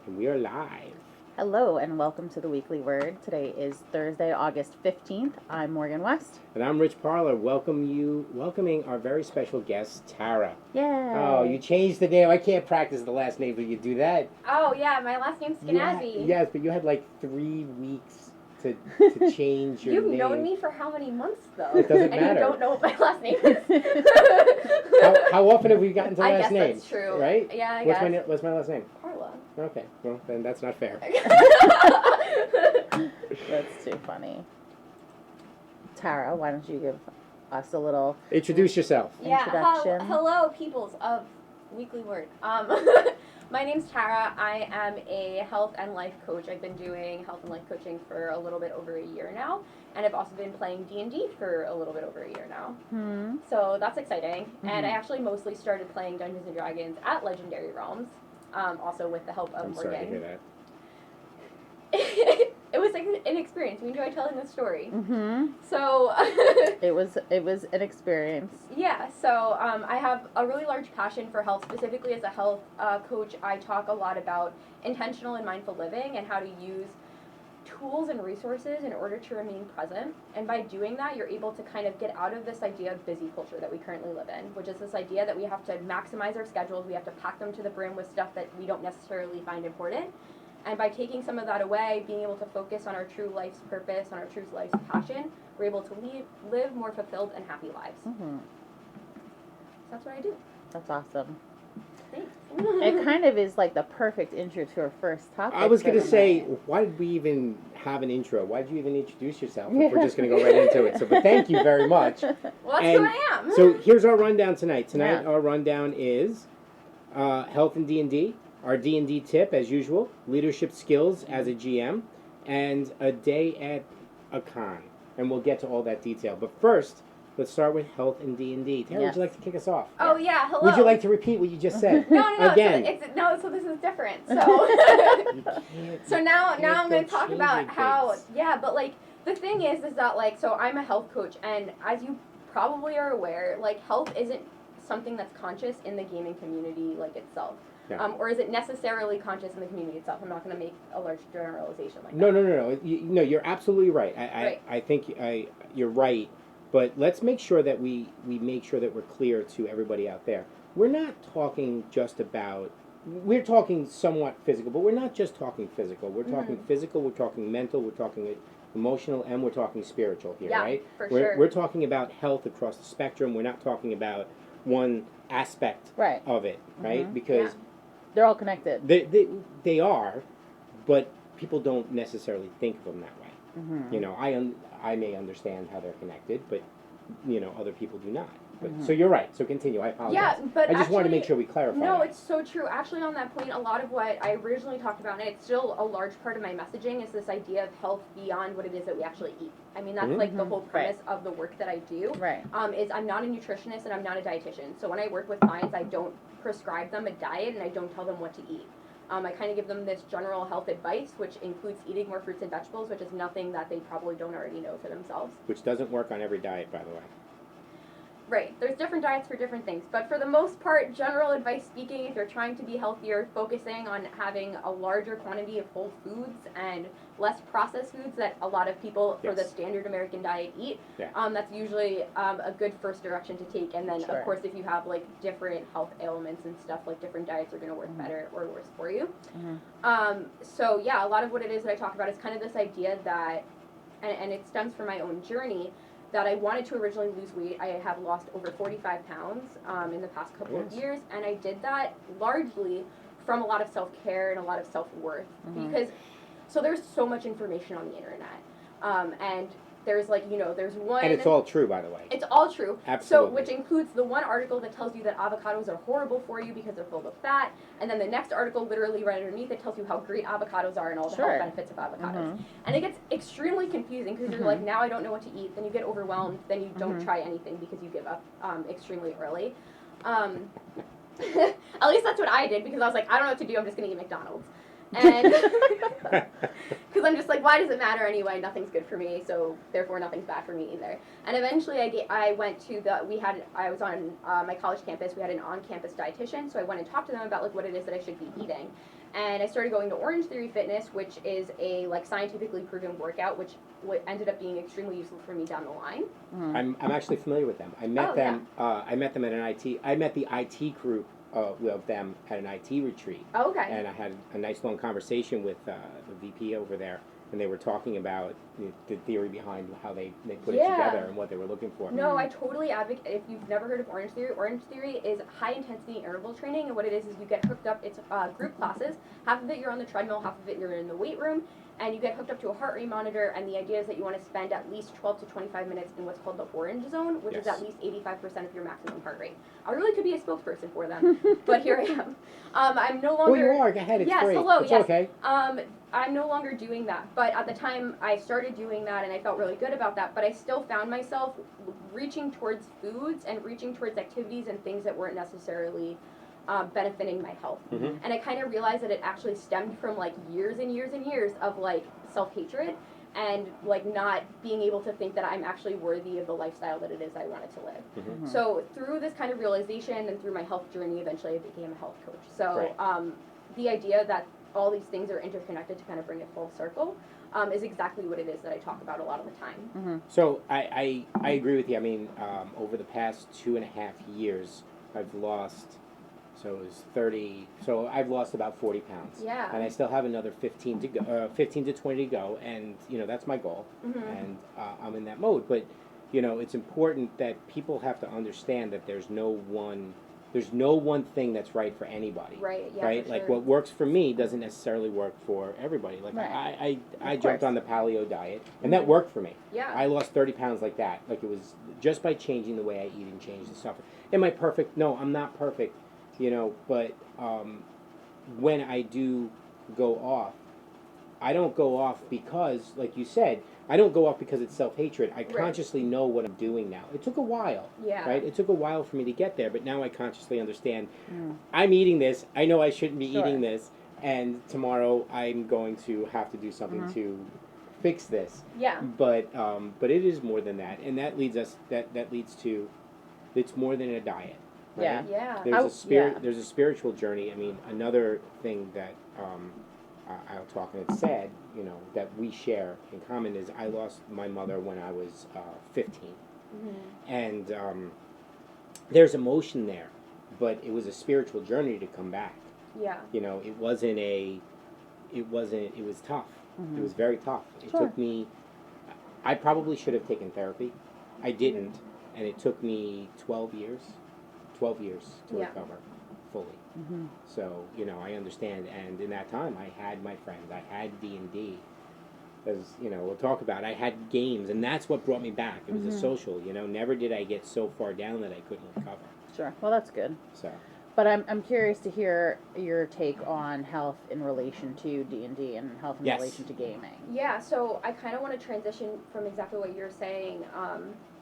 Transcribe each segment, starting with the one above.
And we are live. Hello and welcome to the Weekly Word. Today is Thursday, August 15th. I'm Morgan West. And I'm Rich Parler, welcoming our very special guest, Tara. Yay! Oh, you changed the name. I can't practice the last name, but you do that. Oh, yeah, my last name's Schinasi. Yes, but you had like 3 weeks to change your You've name. known me for how many months, though? It doesn't and matter. you don't know what my last name is. How often have we gotten to I last guess names? that's true. Right? Yeah, I What's guess. What's my last name? Carla. Okay, well, then that's not fair. That's too funny. Tara, why don't you give us a little Introduce yourself. introduction? Hello, peoples of Weekly Word. My name's Tara. I am a health and life coach. I've been doing health and life coaching for a little bit over a year now, and I've also been playing D&D for a little bit over a year now. So that's exciting. And I actually mostly started playing Dungeons & Dragons at Legendary Realms, also with the help of I'm Morgan. sorry to hear that. It was like an experience. We enjoy telling the story. Mm-hmm. So It was an experience. yeah, so I have a really large passion for health. Specifically as a health coach, I talk a lot about intentional and mindful living and how to use tools and resources in order to remain present. And by doing that, you're able to kind of get out of this idea of busy culture that we currently live in, which is this idea that we have to maximize our schedules, we have to pack them to the brim with stuff that we don't necessarily find important. And by taking some of that away, being able to focus on our true life's purpose, on our true life's passion, we're able to live more fulfilled and happy lives. Mm-hmm. So that's what I do. That's awesome. Thanks. It kind of is like the perfect intro to our first topic. I was going to for the say, night. why did we even have an intro? Why did you even introduce yourself if we're just going to go right into it? So, but thank you very much. Well, that's And who I am. So here's our rundown tonight. Yeah. Our rundown is health and D&D, our D&D tip as usual, leadership skills as a GM, and a day at a con. And we'll get to all that detail. But first, let's start with health and D&D. Tara, Yes. would you like to kick us off? Oh yeah, hello. Would you like to repeat what you just said? No. Again. So this is different. So You can't- so now you can't I'm going go to talk about changing how things. but like the thing is that like so I'm a health coach, and as you probably are aware, like health isn't something that's conscious in the gaming community like itself. Yeah. Or is it necessarily conscious in the community itself? I'm not going to make a large generalization like that. No. No, you're absolutely right. Right. I think you're right. But let's make sure that we make sure that we're clear to everybody out there. We're not talking just about. We're talking somewhat physical, but we're not just talking physical. We're talking physical. We're talking mental. We're talking emotional, and we're talking spiritual here, Yeah, right? for We're sure. talking about health across the spectrum. We're not talking about one aspect Right. of it, right? Mhm. Because They're all connected. they are, but people don't necessarily think of them that way. Mm-hmm. You know, I may understand how they're connected, but other people do not. But Mhm. so you're right. So continue. I apologize. Yeah, but I just wanted to make actually- sure we clarify. No, that. it's so true. Actually, on that point, a lot of what I originally talked about, and it's still a large part of my messaging, is this idea of health beyond what it is that we actually eat. I mean, that's Mhm. like the Mhm. whole premise of the work that I do. Right. Is I'm not a nutritionist and I'm not a dietitian. So when I work with clients, I don't prescribe them a diet and I don't tell them what to eat. I kind of give them this general health advice, which includes eating more fruits and vegetables, which is nothing that they probably don't already know for themselves. Which doesn't work on every diet, by the way. Right. There's different diets for different things. But for the most part, general advice speaking, if you're trying to be healthier, focusing on having a larger quantity of whole foods and less processed foods that a lot of people for the Yes. standard American diet eat, Yeah. that's usually a good first direction to take. And then, Sure. of course, if you have like different health ailments and stuff, like different diets are going to work better or worse for you. Mm-hmm. So yeah, a lot of what it is that I talk about is kind of this idea that, and it stems from my own journey, that I wanted to originally lose weight. I have lost over 45 pounds in the past couple of Yes. years, and I did that largely from a lot of self-care and a lot of self-worth. Mhm. Because, so there's so much information on the internet, and there's like, there's one... And it's all true, by the way. It's all true. Absolutely. So, which includes the one article that tells you that avocados are horrible for you because they're filled with fat, and then the next article literally right underneath it tells you how great avocados are and all the Sure. health benefits of avocados. Mhm. And it gets extremely confusing because you're Mhm. like, now I don't know what to eat, then you get overwhelmed, then you don't Mhm. try anything because you give up extremely early. At least that's what I did, because I was like, I don't know what to do, I'm just going to eat McDonald's. And because I'm just like, why does it matter anyway? Nothing's good for me, so therefore nothing's bad for me either. And eventually I went to I was on my college campus, we had an on-campus dietitian, so I went and talked to them about like what it is that I should be eating. And I started going to Orange Theory Fitness, which is a like scientifically proven workout, which ended up being extremely useful for me down the line. I'm actually familiar with them. I met Oh, them. I met them at an IT. I met the IT group of them at an IT retreat. Oh, okay. And I had a nice long conversation with the VP over there, and they were talking about the theory behind how they put it together and what they were looking for. No, I totally advocate. If you've never heard of Orange Theory is high intensity interval training, and what it is you get hooked up. It's group classes. Half of it you're on the treadmill, half of it you're in the weight room, and you get hooked up to a heart rate monitor. And the idea is that you want to spend at least 12 to 25 minutes in what's called the orange zone, which is at least 85% of your maximum heart rate. I really could be a spokesperson for them, but here I am. I'm no longer. Well, you are. Go ahead. It's yes, great. hello. It's yes. okay. I'm no longer doing that, but at the time I started doing that and I felt really good about that, but I still found myself reaching towards foods and reaching towards activities and things that weren't necessarily benefiting my health. Mm-hmm. And I kind of realized that it actually stemmed from like years and years and years of like self-hatred and like not being able to think that I'm actually worthy of the lifestyle that it is I wanted to live. Mm-hmm. So through this kind of realization and through my health journey, eventually I became a health coach. So the idea that all these things are interconnected to kind of bring it full circle is exactly what it is that I talk about a lot of the time. Mm-hmm. So I agree with you. I mean, over the past 2.5 years, I've lost. So it was 30. So I've lost about 40 pounds. Yeah. And I still have another 15 to go, 15 to 20 to go, and that's my goal. Mm-hmm. And I'm in that mode. But it's important that people have to understand that there's no one thing that's right for anybody. Right. Yeah. Right. For Like sure. what works for me doesn't necessarily work for everybody. Like Right. I Of jumped course. on the paleo diet, and that worked for me. Yeah. I lost 30 pounds like that. Like it was just by changing the way I eat and change the stuff. Am I perfect? No, I'm not perfect. But when I do go off, I don't go off because, like you said, I don't go off because it's self-hatred. I consciously know what I'm doing now. It took a while, right? It took a while for me to get there, but now I consciously understand I'm eating this. I know I shouldn't be eating this, and tomorrow I'm going to have to do something to fix this. Yeah. But it is more than that, and that leads us. That leads to, it's more than a diet. Right? Yeah. Yeah. There's a spirit. There's a spiritual journey. I mean, another thing that I'll talk, and it's sad, that we share in common is I lost my mother when I was 15, and there's emotion there, but it was a spiritual journey to come back. Yeah. It was tough. It was very tough. It took me. I probably should have taken therapy. I didn't, and it took me 12 years to recover fully. Mm-hmm. So, I understand. And in that time, I had my friends. I had D&D. As, we'll talk about, I had games, and that's what brought me back. It was a social, Never did I get so far down that I couldn't recover. Sure. Well, that's good. So. But I'm curious to hear your take on health in relation to D&D and health in relation to gaming. Yeah, so I kind of want to transition from exactly what you're saying.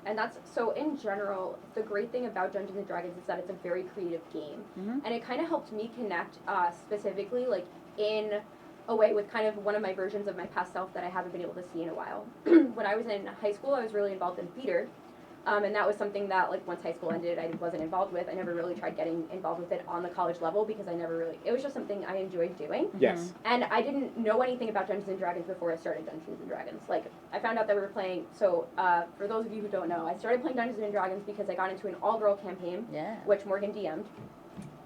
And that's, so in general, the great thing about Dungeons & Dragons is that it's a very creative game. Mm-hmm. And it kind of helped me connect specifically, like, in a way with kind of one of my versions of my past self that I haven't been able to see in a while. When I was in high school, I was really involved in theater. And that was something that, like, once high school ended, I wasn't involved with. I never really tried getting involved with it on the college level because it was just something I enjoyed doing. Yes. And I didn't know anything about Dungeons & Dragons before I started Dungeons & Dragons. Like, I found out that we were playing, so for those of you who don't know, I started playing Dungeons & Dragons because I got into an all-girl campaign, which Morgan DM'd.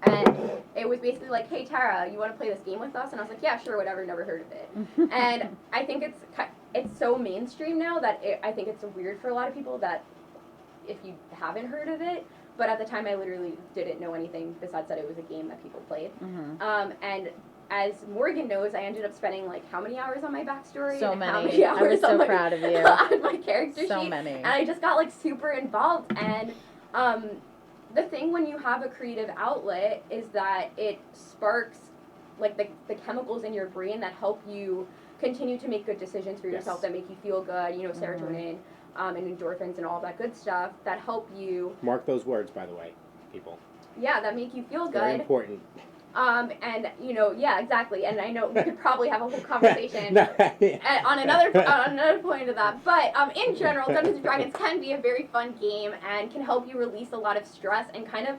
And it was basically like, hey, Tara, you want to play this game with us? And I was like, yeah, sure, whatever, never heard of it. And I think it's so mainstream now that I think it's weird for a lot of people that if you haven't heard of it, but at the time I literally didn't know anything besides that it was a game that people played. And as Morgan knows, I ended up spending like how many hours on my backstory? So and many. How many hours I was so proud of you. on my character So sheet. many. And I just got like super involved. And the thing when you have a creative outlet is that it sparks like the chemicals in your brain that help you continue to make good decisions for yourself, that make you feel good, serotonin. And endorphins and all that good stuff that help you. Mark those words, by the way, people. Yeah, that make you feel good. Very important. And yeah, exactly. And I know we could probably have a whole conversation No. on another point of that. But in general, Dungeons and Dragons can be a very fun game and can help you release a lot of stress and kind of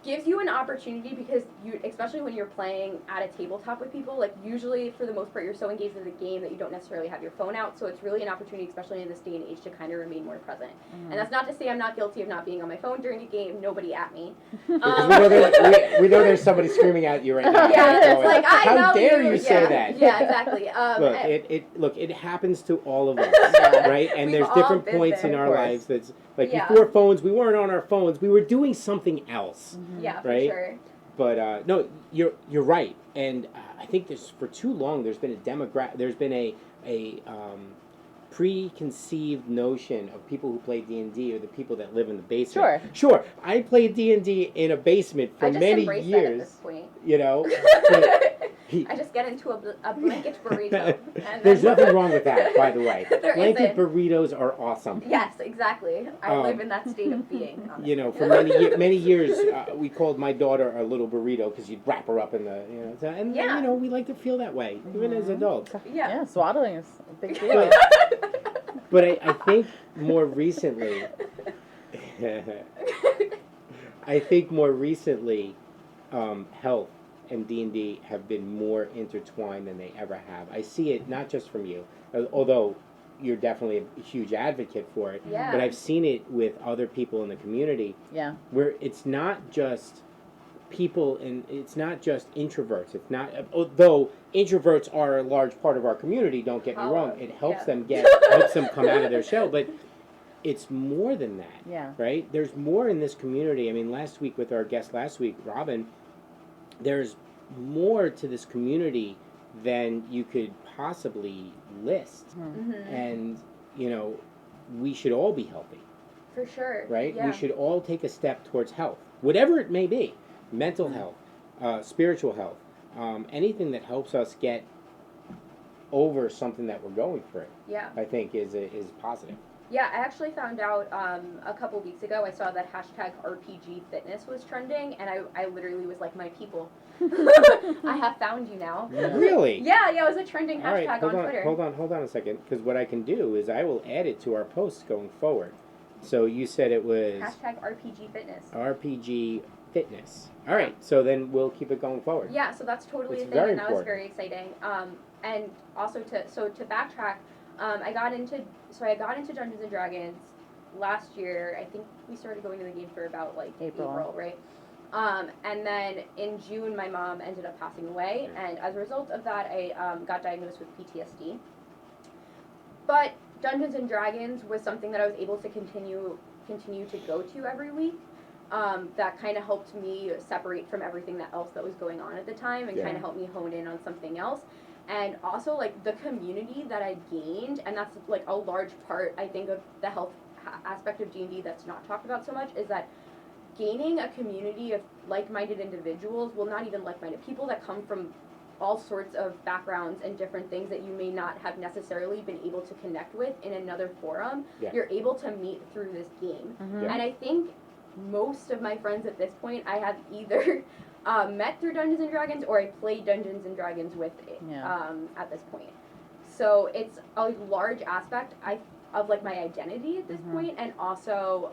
gives you an opportunity because you, especially when you're playing at a tabletop with people, like usually for the most part you're so engaged with the game that you don't necessarily have your phone out, so it's really an opportunity, especially in this day and age, to kind of remain more present. And that's not to say I'm not guilty of not being on my phone during a game. Nobody at me. Because we know there's somebody screaming at you right now. Yeah, it's like, I know how dare you yeah, say that? Yeah, exactly. Look, it happens to all of us, Yeah. right? And We've there's all different been points there. in our Of course. lives that's like Yeah. before phones, we weren't on our phones. We were doing something else. Yeah, for Right? sure. But no, you're right, and I think for too long there's been a preconceived notion of people who play D&D or the people that live in the basement. Sure, I played D&D in a basement for I just many embrace that at this years. point. You know, I just get into a blanket burrito. And there's then nothing wrong with that, by the way. There Blanket isn't. burritos are awesome. Yes, exactly. I live in that state of being. Honestly. You know, for many years, we called my daughter a little burrito because you'd wrap her up in the, and Yeah. you know, we like to feel that way, even as adults. Yeah. Swaddling is a big deal. But I think more recently, health and D&D have been more intertwined than they ever have. I see it not just from you, although you're definitely a huge advocate for it. Yeah. But I've seen it with other people in the community. Yeah. Where it's not just people and it's not just introverts. It's not, although introverts are a large part of our community. Don't get me wrong. It helps them helps them come out of their shell. But it's more than that. Yeah. Right? There's more in this community. I mean, last week with our guest Robin, there's more to this community than you could possibly list. Mm-hmm. And, we should all be healthy. For sure. Right? Yeah. We should all take a step towards health, whatever it may be. Mental health, spiritual health, anything that helps us get over something that we're going through. Yeah. I think is positive. Yeah, I actually found out a couple weeks ago, I saw that hashtag RPG fitness was trending, and I literally was like, my people, I have found you now. Really? Yeah, it was a trending All right, hashtag on Twitter. hold on a second, because what I can do is I will add it to our posts going forward. So you said it was Hashtag RPG fitness. RPG fitness. All right, so then we'll keep it going forward. Yeah, so that's totally It's a thing, very and that was important. very exciting. And also to backtrack, I got into Dungeons and Dragons last year. I think we started going to the game for about like April, right? And then in June, my mom ended up passing away, and as a result of that, I got diagnosed with PTSD. But Dungeons and Dragons was something that I was able to continue to go to every week. That kind of helped me separate from everything else that was going on at the time, and kind of helped me hone in on something else. And also, like, the community that I gained, and that's, like, a large part, I think, of the health aspect of D&D that's not talked about so much, is that gaining a community of like-minded individuals, well, not even like-minded, people that come from all sorts of backgrounds and different things that you may not have necessarily been able to connect with in another forum, you're able to meet through this game. Mm-hmm. And I think most of my friends at this point, I have either met through Dungeons and Dragons or I played Dungeons and Dragons with at this point. So it's a large aspect of like my identity at this point, and also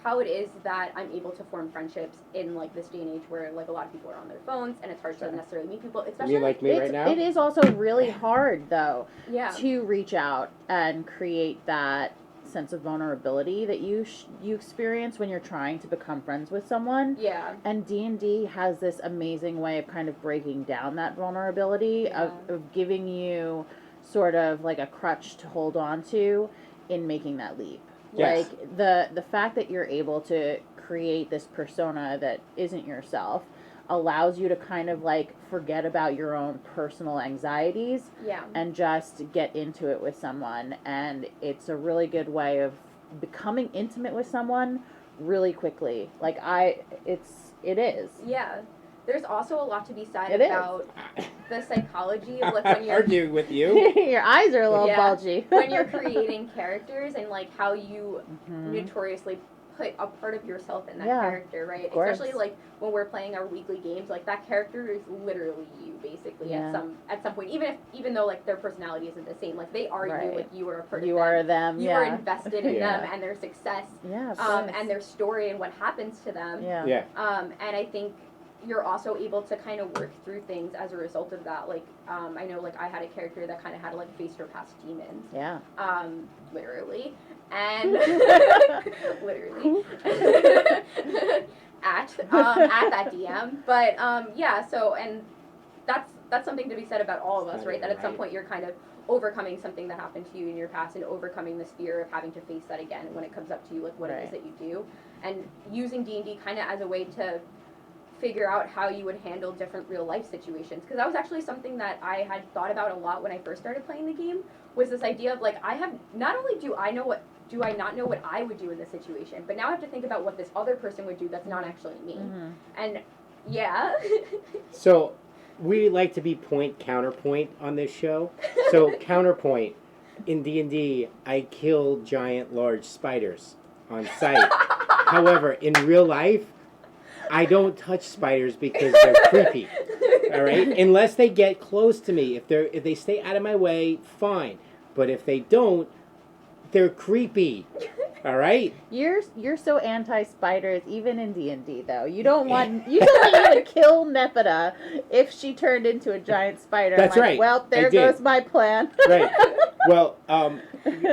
how it is that I'm able to form friendships in like this day and age where like a lot of people are on their phones and it's hard to necessarily meet people, especially You like me right now? It is also really hard though to reach out and create that sense of vulnerability that you experience when you're trying to become friends with someone. Yeah. And D&D has this amazing way of kind of breaking down that vulnerability, of giving you sort of like a crutch to hold on to in making that leap. Yes. Like the fact that you're able to create this persona that isn't yourself allows you to kind of like forget about your own personal anxieties and just get into it with someone, and it's a really good way of becoming intimate with someone really quickly. Like it is. Yeah. There's also a lot to be said It about the psychology of like when you're arguing with you. Your eyes are a little bulgy. when you're creating characters and like how you notoriously put a part of yourself in that Yeah, character, right? of course. Especially like when we're playing our weekly games, like that character is literally you basically Yeah. at some point. Even though like their personality isn't the same, like they are you, Right. like you are a part You of them. are them. You Yeah. are invested in Yeah. them and their success, Yeah. Of course. and their story and what happens to them. Yeah. Yeah. And I think you're also able to kind of work through things as a result of that. Like, I know, like, I had a character that kind of had to, like, face her past demons. Yeah. Literally. And, literally. at that DM. But, yeah, so, and that's something to be said about all of us, right? That at some point you're kind of overcoming something that happened to you in your past and overcoming this fear of having to face that again when it comes up to you, like, what it is that you do. And using D&D kind of as a way to figure out how you would handle different real life situations, because that was actually something that I had thought about a lot when I first started playing the game, was this idea of like, I have, not only do I not know what I would do in this situation, but now I have to think about what this other person would do that's not actually me. Mm-hmm. And yeah. So we like to be point counterpoint on this show. So counterpoint, in D&D, I kill giant large spiders on sight. However, in real life, I don't touch spiders because they're creepy. All right? Unless they get close to me. If they stay out of my way, fine. But if they don't, they're creepy. All right? You're so anti-spiders, even in D&D though. You don't want you to kill Nepeta if she turned into a giant spider. That's I'm like, right. Well, there I did. goes my plan. Right. Well,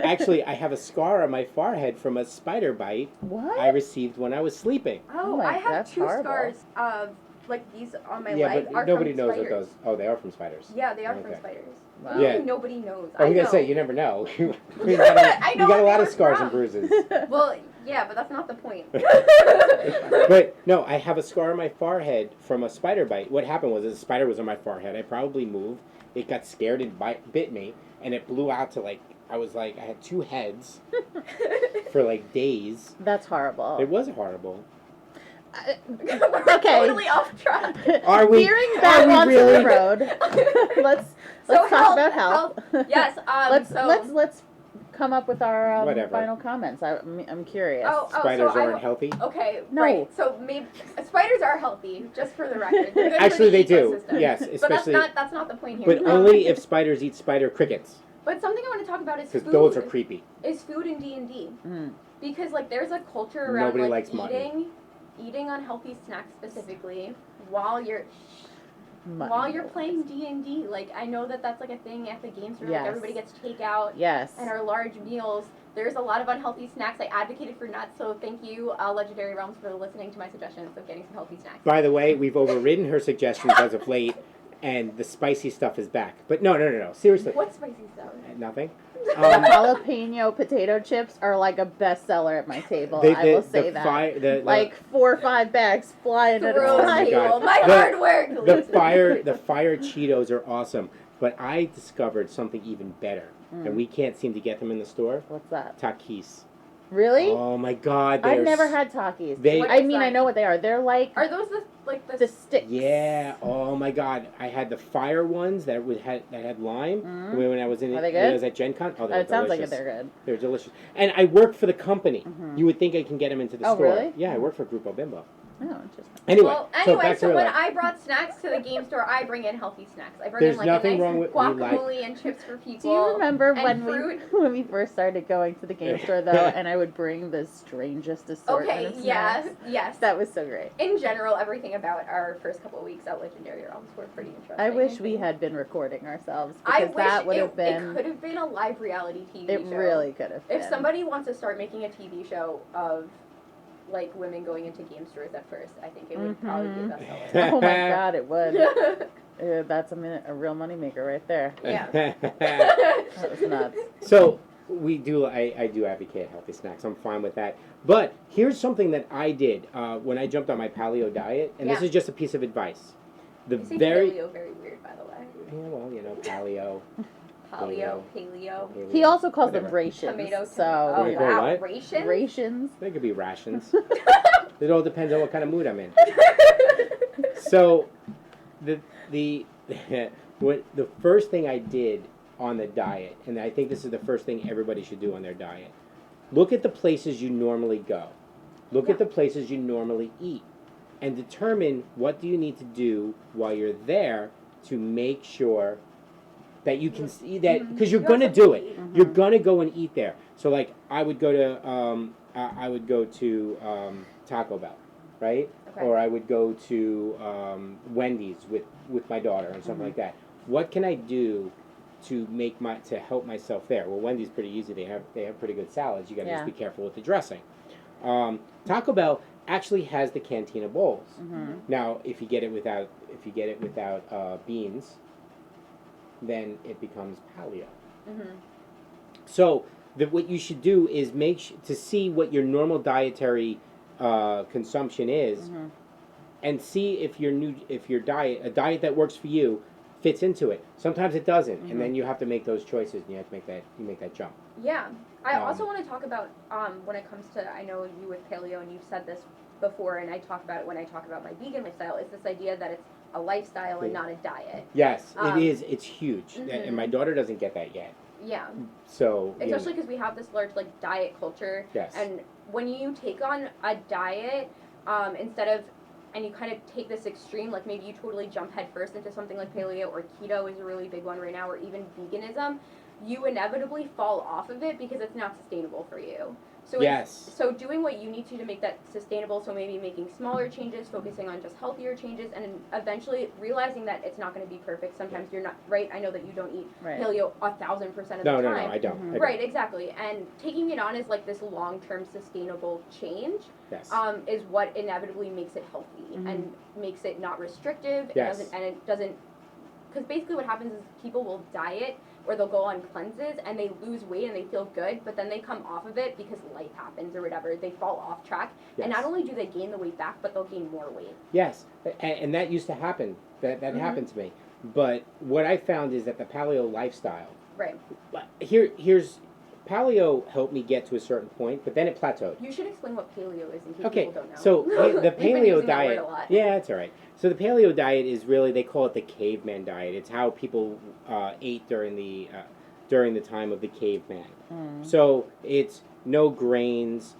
actually, I have a scar on my forehead from a spider bite What? I received when I was sleeping. Oh, my, I have that's 2 horrible. scars of like these on my Yeah, leg but are nobody from knows spiders. what those. Oh, they are from spiders. Yeah, they are Okay. from spiders. Wow. Yeah. Nobody knows. I was know. gonna say you never know. you I got know a what lot they of were scars from. and bruises. Well, yeah, but that's not the point. But no, I have a scar on my forehead from a spider bite. What happened was a spider was on my forehead. I probably moved. It got scared and bit me, and it blew out to like I had 2 heads for like days. That's horrible. It was horrible. We're Okay. totally off track. Are we? Veering back Are we onto really? the road. let's So talk about health. Yes. Let's come up with our Whatever. final comments. I'm curious. Spiders so aren't healthy. Okay, No. right. So maybe spiders are healthy, just for the record. They're good Actually, for the they do. ecosystem. Yes, But especially. that's not the point here. But only if spiders eat spider crickets, But something I want to talk about is because food. those are creepy. Is food in D&D. Mm. Because like there's a culture around Nobody like likes mutton. eating unhealthy snacks specifically while you're Mutton. playing D&D. Like I know that's like a thing at the game store. Yes. Like everybody gets takeout Yes. and our large meals. There's a lot of unhealthy snacks. I advocated for nuts, so thank you, Legendary Realms, for listening to my suggestions of getting some healthy snacks. By the way, we've overridden her suggestions as of late, and the spicy stuff is back. But no. Seriously. What spicy stuff? Nothing. Jalapeno potato chips are like a bestseller at my table. I will say that. Like 4 or 5 bags flying at a Throw time. God. table. My The- hard work. the fire Cheetos are awesome. But I discovered something even better, and we can't seem to get them in the store. What's that? Takis. Really? Oh my God! I've never had Takis. They- What I is mean, that? I know what they are. They're like Are those the sticks. Yeah. Oh my God! I had the fire ones that had lime. Mm. When I was in Are they when I good? was at Gen Con. Oh, they were It sounds like delicious. they're good. They're delicious. And I work for the company. Mhm. You would think I can get them into the Oh, store. really? Yeah, I work for Grupo Bimbo. Oh, interesting. Anyway, Well, so back to so real when life. I brought snacks to the game store, I bring in healthy snacks. I bring There's in like nothing a nice wrong with- we like- guacamole and chips for people. Do you remember and when fruit. when we first started going to the game store though, and I would bring the strangest assortment Okay, of yes, snacks? yes. That was so great. In general, everything about our first couple of weeks at Legendary Realms were pretty interesting. I wish we think. had been recording ourselves I because wish that would it, have been. It could have been a live reality TV It show. really could have been. If somebody wants to start making a TV show of like women going into game stores at first, I think it would probably be a bestseller. Oh my God, it would. That's a real moneymaker right there. Yeah. That was nuts. So we do. I do advocate healthy snacks. I'm fine with that. But here's something that I did when I jumped on my paleo diet, and this Yeah. is just a piece of advice. The You say very paleo very weird, by the way. yeah, well, paleo. Paleo. He also calls them Whatever. rations. Tomato. So Oh You call wow, what? rations. rations. They could be rations. It all depends on what kind of mood I'm in. So, the first thing I did on the diet, and I think this is the first thing everybody should do on their diet. Look at the places you normally go. Look at the places you normally eat and determine what do you need to do while you're there to make sure that you can see that, because you're going to do it. You're going to go and eat there. So like I would go to Taco Bell, right? Okay. Or I would go to Wendy's with my daughter and something like that. What can I do to help myself there? Well, Wendy's pretty easy. They have pretty good salads. You got to just be careful with the dressing. Taco Bell actually has the cantina bowls. Now, if you get it without beans, then it becomes paleo. So what you should do is to see what your normal dietary consumption is, and see if your diet, a diet that works for you, fits into it. Sometimes it doesn't, and then you have to make those choices, and you have to make that jump. Yeah. I also want to talk about when it comes to, I know you with paleo, and you've said this before, and I talk about it when I talk about my vegan lifestyle, is this idea that it's a lifestyle and not a diet. Yes, it is. It's huge, and my daughter doesn't get that yet. Yeah. So especially because we have this large like diet culture. Yes. And when you take on a diet, and you kind of take this extreme, like maybe you totally jump headfirst into something like paleo or keto is a really big one right now, or even veganism, you inevitably fall off of it because it's not sustainable for you. So so doing what you need to make that sustainable, so maybe making smaller changes, focusing on just healthier changes, and eventually realizing that it's not going to be perfect. Sometimes you're not, right? I know that you don't eat paleo 1,000% of the time. No, I don't. Right, exactly. And taking it on as like this long-term sustainable change is what inevitably makes it healthy and makes it not restrictive. Yes. It doesn't, because basically what happens is people will diet or they'll go on cleanses and they lose weight and they feel good, but then they come off of it because life happens or whatever. They fall off track. And not only do they gain the weight back, but they'll gain more weight. Yes, and that used to happen. That happened to me. But what I found is that the paleo lifestyle. Right. Here's paleo helped me get to a certain point, but then it plateaued. You should explain what paleo is in case people don't know. So the paleo diet. That word a lot. Yeah, that's all right. So the paleo diet is really, they call it the caveman diet. It's how people ate during the time of the caveman. So it's no grains,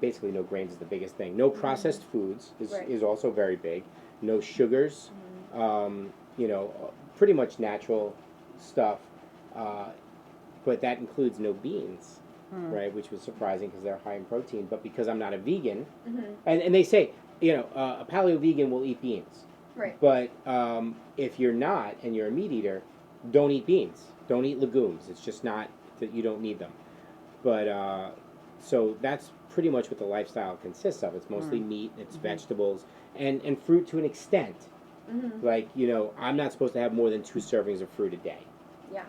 basically no grains is the biggest thing. No processed foods is also very big. No sugars, pretty much natural stuff. But that includes no beans, right? Which was surprising because they're high in protein. But because I'm not a vegan, and they say, a paleo vegan will eat beans. Right. But if you're not and you're a meat eater, don't eat beans. Don't eat legumes. It's just not that you don't need them. But so that's pretty much what the lifestyle consists of. It's mostly meat, it's vegetables, and fruit to an extent. Like, I'm not supposed to have more than 2 servings of fruit a day. Yeah.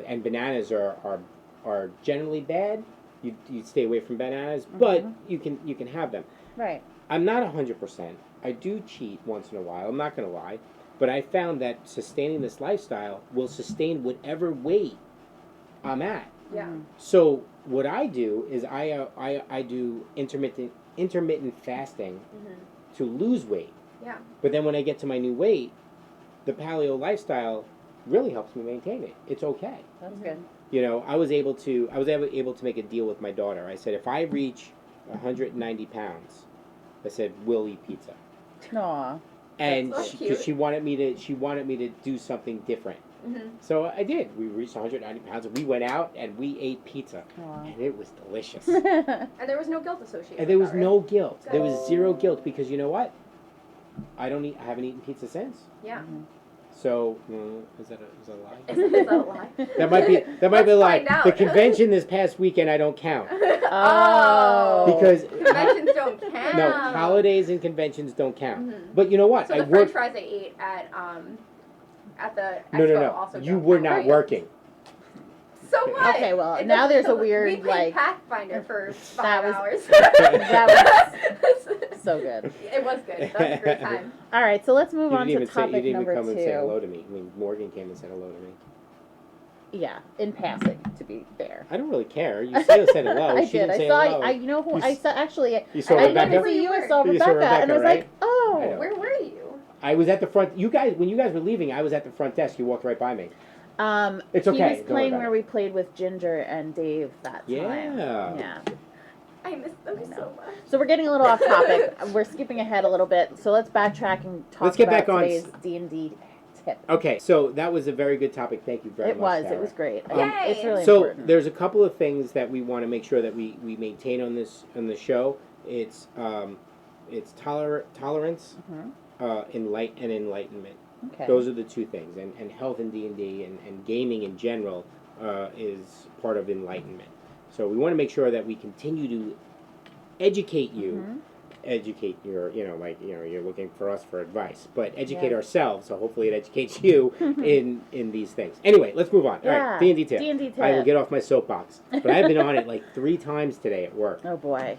And bananas are generally bad. You stay away from bananas, but you can have them. Right. I'm not 100%. I do cheat once in a while. I'm not going to lie, but I found that sustaining this lifestyle will sustain whatever weight I'm at. Yeah. So what I do is I do intermittent fasting to lose weight. Yeah. But then when I get to my new weight, the paleo lifestyle really helps me maintain it. It's okay. That's good. I was able to make a deal with my daughter. I said, if I reach 190 pounds, I said, we'll eat pizza. Aw. And she wanted me to do something different. So I did. We reached 190 pounds, and we went out and we ate pizza. Aww. And it was delicious. And there was no guilt associated. And there was with that, no right? guilt. Good. There was zero guilt because you know what? I haven't eaten pizza since. Yeah. So is that a lie? Is that a lie? That might be a lie. Find out. The convention this past weekend I don't count. Oh. Because conventions don't count. no, holidays and conventions don't count. But you know what? So the French fries I ate at the expo No. also You don't were count, not right? working. So what? Okay, well, It now doesn't- there's a so weird, we played like- Pathfinder for 5 That was- hours. That was so good. It was good. That was a great time. All right, so let's move You on didn't to even topic you didn't number even come 2. and say hello to me. I mean, Morgan came and said hello to me. Yeah, in passing, to be fair. I don't really care. You still said hello. I She did. didn't I say saw. hello. You know who? You I saw actually. You saw I Rebecca? didn't see you. I saw You Rebecca, saw Rebecca, and I was right? like, oh. I know. Where were you? I was at the front. When you guys were leaving, I was at the front desk. You walked right by me. It's okay. He was Don't worry playing about where it. we played with Ginger and Dave that time. Yeah. Yeah. I miss them so much. So we're getting a little off topic. We're skipping ahead a little bit. So let's backtrack and talk Let's get about back on today's D&D tip. Okay, so that was a very good topic. Thank you very much, Sarah. It was great. Yay! It's really So important. there's a couple of things that we want to make sure that we maintain on the show. It's tolerance, and enlightenment. Okay. Those are the two things, and health in D&D and gaming in general is part of enlightenment. So we want to make sure that we continue to educate you, educate your, you're looking for us for advice, but educate ourselves. So hopefully it educates you in these things. Anyway, let's move on. All right, D&D tip. D&D tip. I will get off my soapbox, but I've been on it like 3 times today at work. Oh boy.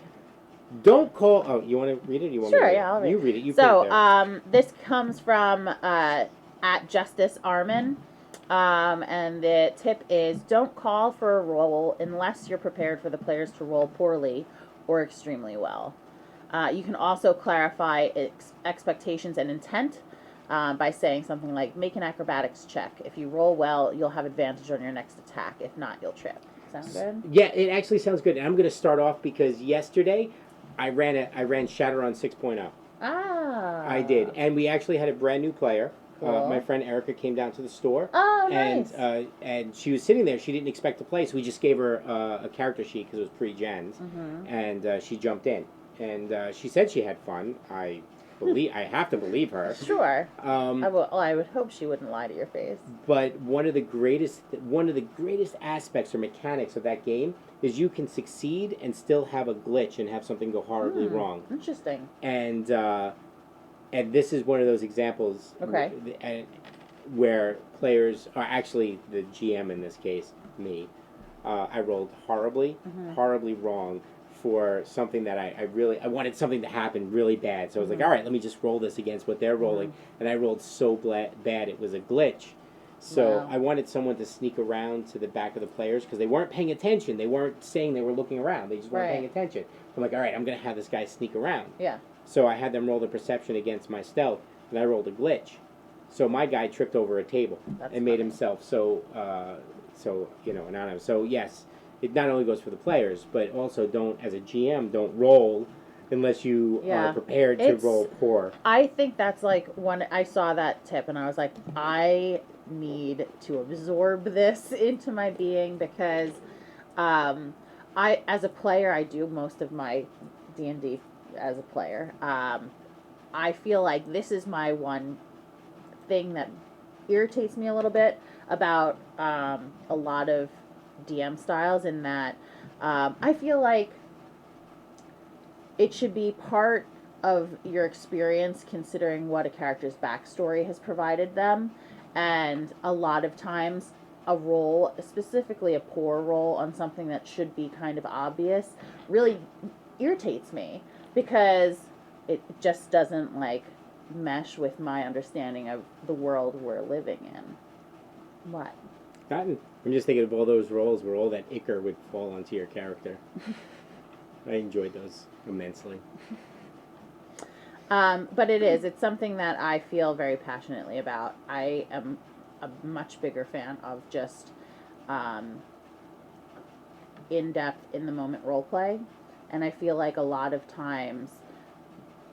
Don't call. Oh, you want to read it? You want me to read it? I'll read it. You read it. You so, put it there. this comes from at Justice Armin. And the tip is don't call for a roll unless you're prepared for the players to roll poorly or extremely well. You can also clarify expectations and intent by saying something like, make an acrobatics check. If you roll well, you'll have advantage on your next attack. If not, you'll trip. Sound good? Yeah, it actually sounds good. And I'm going to start off because yesterday I ran Shadowrun 6.0. Ah. I did. And we actually had a brand new player. Cool. My friend Erica came down to the store. Oh, nice. And she was sitting there. She didn't expect to play, so we just gave her a character sheet because it was pre-gens. And she jumped in. And she said she had fun. I have to believe her. Sure. I would hope she wouldn't lie to your face. But one of the greatest aspects or mechanics of that game is you can succeed and still have a glitch and have something go horribly wrong. Interesting. And this is one of those examples. Okay. Where players are actually the GM in this case, me. I rolled horribly wrong for something that I wanted something to happen really bad. So I was like, all right, let me just roll this against what they're rolling. And I rolled so bad it was a glitch. So I wanted someone to sneak around to the back of the players because they weren't paying attention. They weren't saying they were looking around. They just weren't paying attention. I'm like, all right, I'm going to have this guy sneak around. Yeah. So I had them roll the perception against my stealth, and I rolled a glitch. So my guy tripped over a table and made himself so anonymous. So yes, it not only goes for the players, but also as a GM, don't roll unless you are prepared to roll poor. I think that's like when I saw that tip and I was like, I need to absorb this into my being because as a player, I do most of my D&D as a player. I feel like this is my one thing that irritates me a little bit about a lot of DM styles in that I feel like it should be part of your experience considering what a character's backstory has provided them, and a lot of times a roll, specifically a poor roll on something that should be kind of obvious, really irritates me because it just doesn't mesh with my understanding of the world we're living in. What? I'm just thinking of all those rolls where all that ichor would fall onto your character. I enjoyed those immensely. But it's something that I feel very passionately about. I am a much bigger fan of just in-depth, in-the-moment role play. And I feel like a lot of times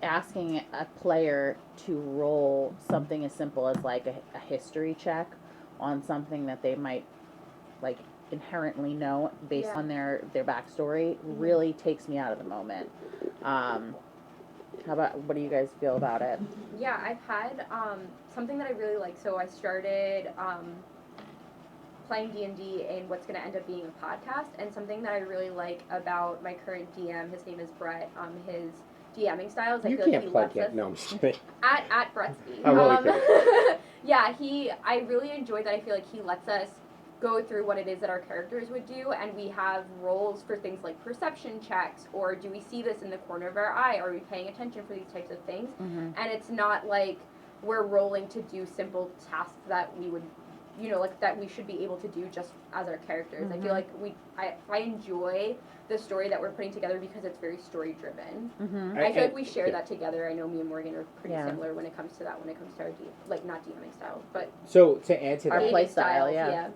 asking a player to roll something as simple as a history check on something that they might inherently know based on their backstory really takes me out of the moment. What do you guys feel about it? Yeah, I've had something that I really like. So I started playing D&D in what's going to end up being a podcast, and something that I really like about my current DM, his name is Brett, his DMing styles. I feel like he lets us. No, I'm just kidding. At Bretsky. Yeah, I really enjoy that. I feel like he lets us go through what it is that our characters would do, and we have roles for things like perception checks, or do we see this in the corner of our eye? Are we paying attention for these types of things? And it's not like we're rolling to do simple tasks that we would, that we should be able to do just as our characters. I feel like I enjoy the story that we're putting together because it's very story driven. I feel like we share that together. I know me and Morgan are pretty similar when it comes to that, when it comes to our not DMing styles, but so to add to our that, play style, yeah.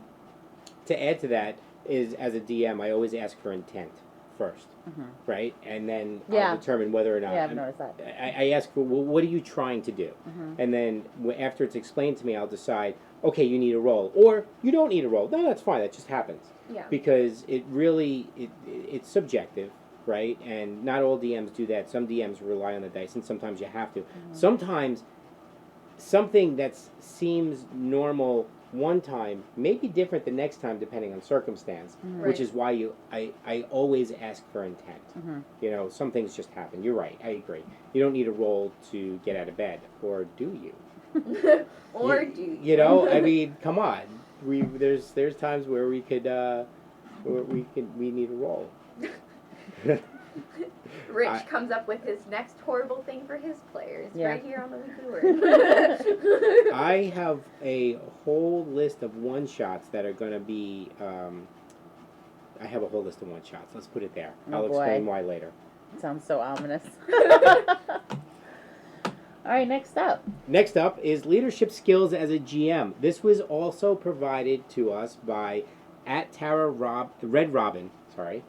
To add to that is, as a DM, I always ask for intent first, Mhm. right? And then Yeah. I'll determine whether or not. Yeah, I've noticed that. I ask for, well, what are you trying to do? Mhm. And then after it's explained to me, I'll decide, okay, you need a roll, or you don't need a roll. No, that's fine. That just happens. Yeah. Because it really, it's subjective, right? And not all DMs do that. Some DMs rely on the dice, and sometimes you have to. Mhm. Sometimes something that seems normal one time may be different the next time depending on circumstance, Mhm. which Right. is why I always ask for intent. Mhm. You know, some things just happen. You're right. I agree. You don't need a roll to get out of bed, or do you? Or do you? You know, I mean, come on. There's times where we could we need a roll. Rich comes up with his next horrible thing for his players right here on the Weekly Word. I have a whole list of one shots that are going to be. I have a whole list of one shots. Let's put it there. Oh, I'll boy. explain why later. Sounds so ominous. All right, next up. Next up is leadership skills as a GM. This was also provided to us by Red Robin. Sorry,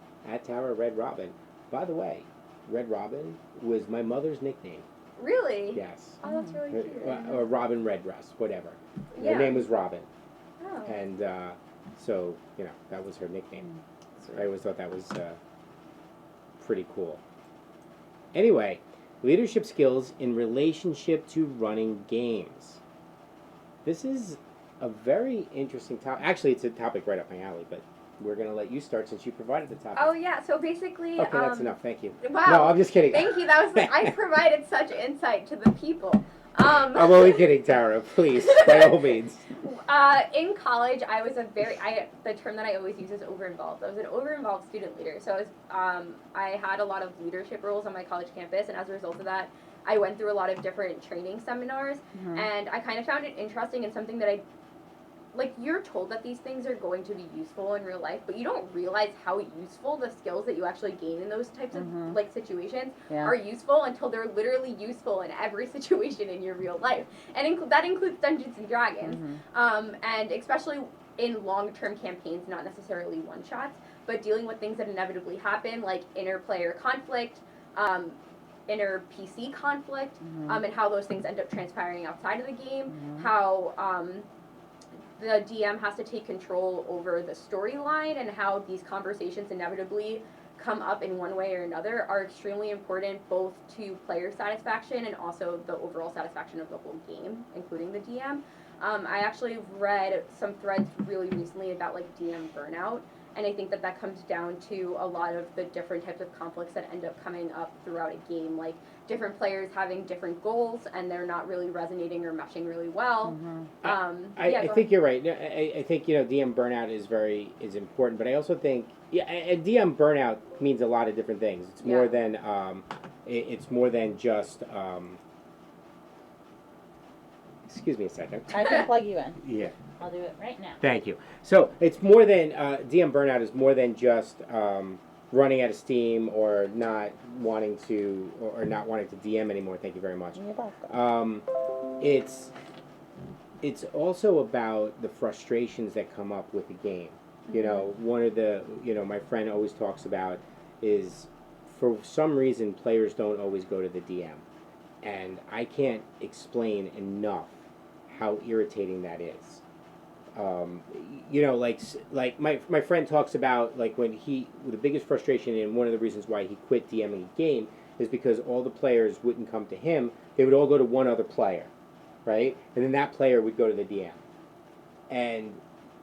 @Tara Red Robin. By the way, Red Robin was my mother's nickname. Really? Yes. Oh, that's really cute. Or Robin Redbreast, whatever. Yeah. Her name was Robin, Oh. and so you know that was her nickname. So I always thought that was pretty cool. Anyway, leadership skills in relationship to running games. This is a very interesting topic. Actually, it's a topic right up my alley, but we're going to let you start since you provided the topic. Oh yeah, so basically. Okay, that's enough. Thank you. Wow. No, I'm just kidding. Thank you. That was I provided such insight to the people. I'm only kidding, Tara. Please, by all means. In college, I was the term that I always use is over-involved. I was an over-involved student leader. So I had a lot of leadership roles on my college campus, and as a result of that, I went through a lot of different training seminars, and I kind of found it interesting and something that you're told that these things are going to be useful in real life, but you don't realize how useful the skills that you actually gain in those types of situations are useful until they're literally useful in every situation in your real life. And that includes Dungeons and Dragons. And especially in long-term campaigns, not necessarily one-shots, but dealing with things that inevitably happen, like inter-player conflict, inner PC conflict, and how those things end up transpiring outside of the game, how the DM has to take control over the storyline, and how these conversations inevitably come up in one way or another are extremely important both to player satisfaction and also the overall satisfaction of the whole game, including the DM. I actually read some threads really recently about DM burnout, and I think that comes down to a lot of the different types of conflicts that end up coming up throughout a game, like different players having different goals and they're not really resonating or meshing really well. I think you're right. I think DM burnout is important, but I also think DM burnout means a lot of different things. It's more than it's more than just. Excuse me a second. I can plug you in. Yeah. I'll do it right now. Thank you. So it's more than DM burnout is more than just running out of steam or not wanting to DM anymore. Thank you very much. You're welcome. It's also about the frustrations that come up with the game. You know, one of the my friend always talks about is for some reason players don't always go to the DM, and I can't explain enough how irritating that is. Like my friend talks about when the biggest frustration and one of the reasons why he quit DMing a game is because all the players wouldn't come to him. They would all go to one other player, right? And then that player would go to the DM. And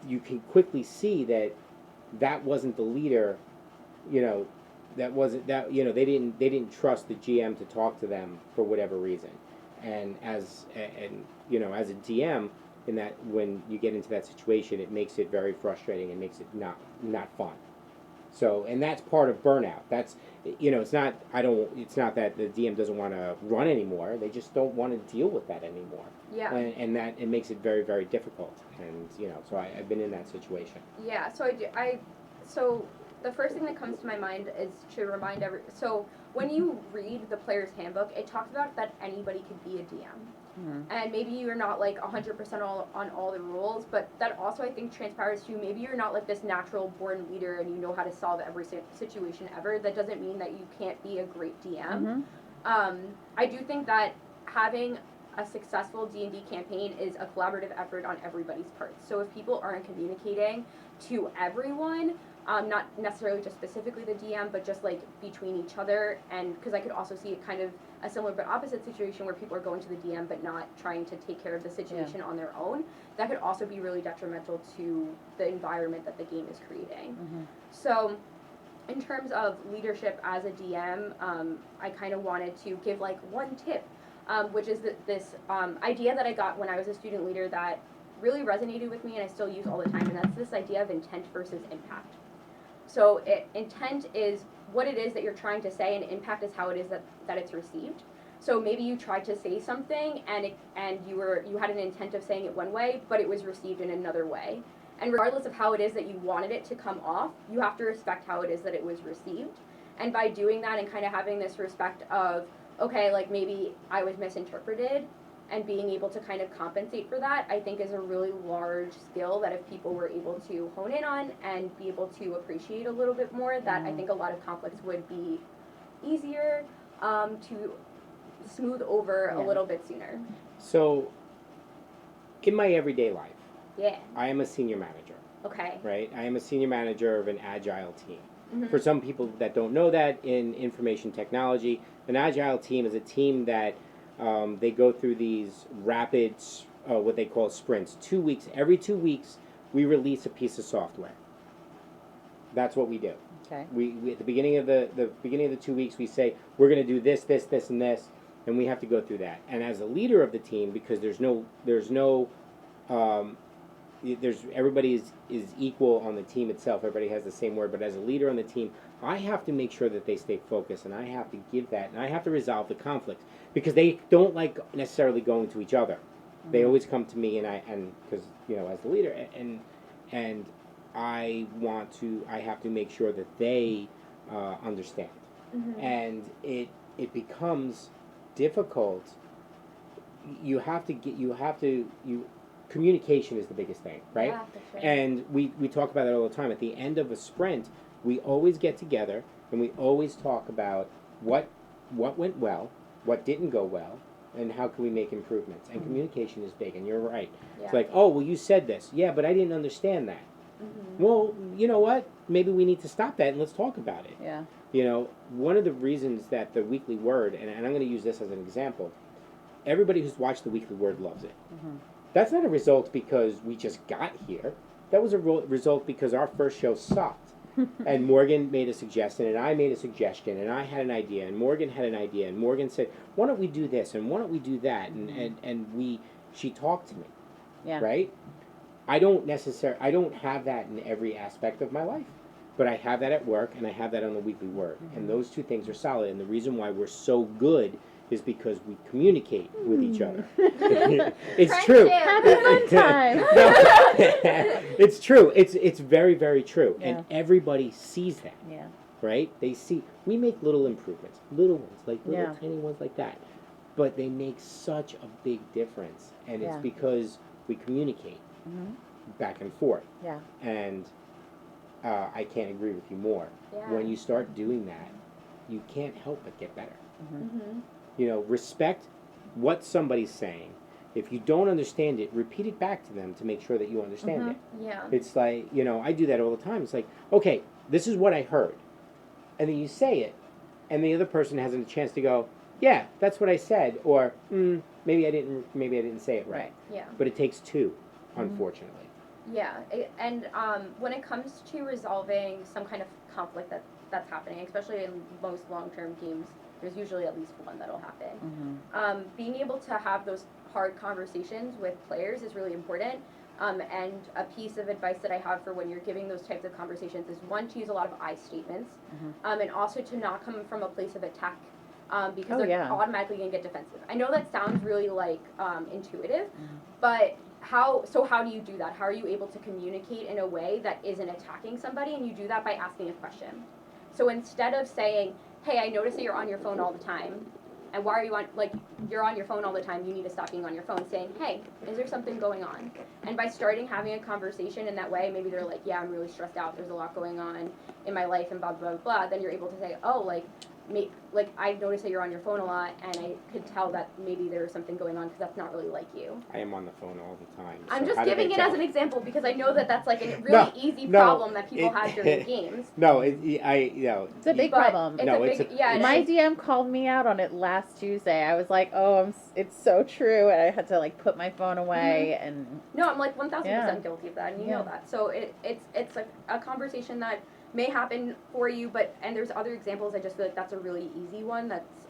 you can quickly see that wasn't the leader, they didn't trust the GM to talk to them for whatever reason. And as a DM, in that when you get into that situation, it makes it very frustrating and makes it not fun. So, and that's part of burnout. That's it's not that the DM doesn't want to run anymore. They just don't want to deal with that anymore. Yeah. And that it makes it very, very difficult. And so I've been in that situation. Yeah. So the first thing that comes to my mind is to remind so when you read the player's handbook, it talks about that anybody could be a DM. Mm-hmm. And maybe you're not like 100% on all the rules, but that also I think transpires to maybe you're not like this natural born leader and you know how to solve every situation ever. That doesn't mean that you can't be a great DM. Mm-hmm. I do think that having a successful D&D campaign is a collaborative effort on everybody's part. So if people aren't communicating to everyone, not necessarily just specifically the DM, but just like between each other, and because I could also see it kind of a similar but opposite situation where people are going to the DM but not trying to take care of the situation on their own, that could also be really detrimental to the environment that the game is creating. Mm-hmm. So in terms of leadership as a DM, I kind of wanted to give like one tip, which is this idea that I got when I was a student leader that really resonated with me and I still use all the time, and that's this idea of intent versus impact. So intent is what it is that you're trying to say, and impact is how it is that it's received. So maybe you tried to say something and you had an intent of saying it one way, but it was received in another way. And regardless of how it is that you wanted it to come off, you have to respect how it is that it was received. And by doing that and kind of having this respect of, okay, like maybe I was misinterpreted, and being able to kind of compensate for that, I think is a really large skill that if people were able to hone in on and be able to appreciate a little bit more, that I think a lot of conflicts would be easier to smooth over a little bit sooner. So, in my everyday life, Yeah. I am a senior manager. Okay. Right? I am a senior manager of an agile team. Mm-hmm. For some people that don't know that, in information technology, an agile team is a team that they go through these rapid, what they call sprints. 2 weeks. Every 2 weeks, we release a piece of software. That's what we do. Okay. We at the beginning of the 2 weeks, we say we're going to do this, this, this, and this, and we have to go through that. And as a leader of the team, because everybody is equal on the team itself. Everybody has the same word, but as a leader on the team, I have to make sure that they stay focused, and I have to give that, and I have to resolve the conflicts because they don't like necessarily going to each other. Mm-hmm. They always come to me, and because as the leader, and I have to make sure that they understand, Mm-hmm. and it becomes difficult. Communication is the biggest thing, right? Yeah, that's right. And we talk about it all the time. At the end of a sprint, we always get together and we always talk about what went well, what didn't go well, and how can we make improvements. And communication is big, and you're right. Yeah. It's like, oh, well, you said this. Yeah, but I didn't understand that. Mm-hmm. Well, you know what? Maybe we need to stop that and let's talk about it. Yeah. One of the reasons that the Weekly Word, and I'm going to use this as an example, everybody who's watched the Weekly Word loves it. Mm-hmm. That's not a result because we just got here. That was a result because our first show sucked. And Morgan made a suggestion, and I made a suggestion, and I had an idea, and Morgan had an idea, and Morgan said, why don't we do this, and why don't we do that? And she talked to me, right? I don't have that in every aspect of my life. But I have that at work, and I have that on the Weekly Word. Mm-hmm. And those two things are solid. And the reason why we're so good is because we communicate with each other. It's true. Have a fun time. It's true. It's very, very true. Yeah. And everybody sees that. Yeah. Right? They see. We make little improvements. Little ones. Like little tiny ones like that. But they make such a big difference. And it's because we communicate back and forth. Yeah. And I can't agree with you more. Yeah. When you start doing that, you can't help but get better. Mm-hmm. Respect what somebody's saying. If you don't understand it, repeat it back to them to make sure that you understand it. Yeah. It's like, I do that all the time. It's like, okay, this is what I heard. And then you say it, and the other person has a chance to go, yeah, that's what I said, or maybe I didn't say it right. Yeah. But it takes two, unfortunately. Yeah, and when it comes to resolving some kind of conflict that's happening, especially in most long-term games, there's usually at least one that'll happen. Mm-hmm. Being able to have those hard conversations with players is really important. And a piece of advice that I have for when you're giving those types of conversations is, one, to use a lot of I statements, and also to not come from a place of attack, because they're automatically going to get defensive. I know that sounds really intuitive, but how do you do that? How are you able to communicate in a way that isn't attacking somebody? And you do that by asking a question. So instead of saying, hey, I notice that you're on your phone all the time, and why are you on, like, you're on your phone all the time, you need to stop being on your phone, saying, hey, is there something going on? And by starting having a conversation in that way, maybe they're like, yeah, I'm really stressed out, there's a lot going on in my life, and blah, blah, blah, then you're able to say, oh, like, I've noticed that you're on your phone a lot, and I could tell that maybe there's something going on because that's not really like you. I am on the phone all the time. I'm so just giving it as an example because I know that that's like a really easy no, problem that people have during games. No, it's a big problem. My DM called me out on it last Tuesday. I was like, oh, it's so true, and I had to like put my phone away and. No, I'm like 1,000% guilty of that, and you know that. So it's a conversation that may happen for you, and there's other examples. I just feel like that's a really easy one that's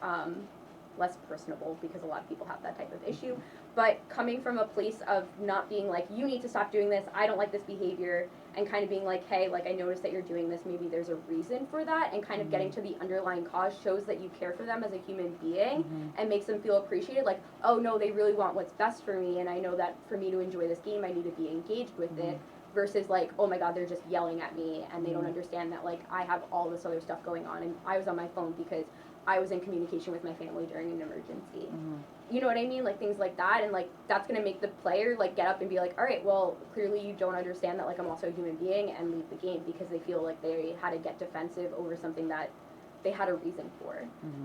less personable because a lot of people have that type of issue. But coming from a place of not being like, you need to stop doing this, I don't like this behavior, and kind of being like, hey, like, I noticed that you're doing this, maybe there's a reason for that, and kind of getting to the underlying cause shows that you care for them as a human being, and makes them feel appreciated, like, oh no, they really want what's best for me, and I know that for me to enjoy this game, I need to be engaged with it, versus like, oh my god, they're just yelling at me, and they don't understand that, like, I have all this other stuff going on, and I was on my phone because I was in communication with my family during an emergency. You know what I mean? Like, things like that, and like, that's gonna make the player like get up and be like, all right, well, clearly you don't understand that, like, I'm also a human being, and leave the game because they feel like they had to get defensive over something that they had a reason for.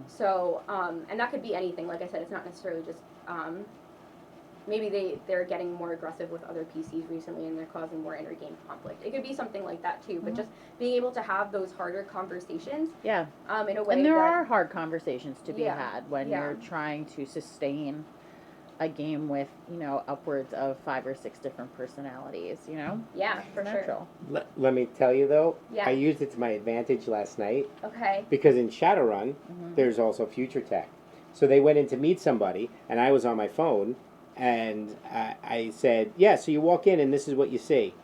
So, and that could be anything. Like I said, it's not necessarily just maybe they're getting more aggressive with other PCs recently and they're causing more inter-game conflict. It could be something like that too, but just being able to have those harder conversations. In a way. And there are hard conversations to be had when you're trying to sustain a game with, upwards of 5 or 6 different personalities, Yeah, for sure. Let me tell you though, Yeah. I used it to my advantage last night. Okay. Because in Shadowrun, there's also future tech. So they went in to meet somebody, and I was on my phone, and I said, yeah, so you walk in and this is what you see.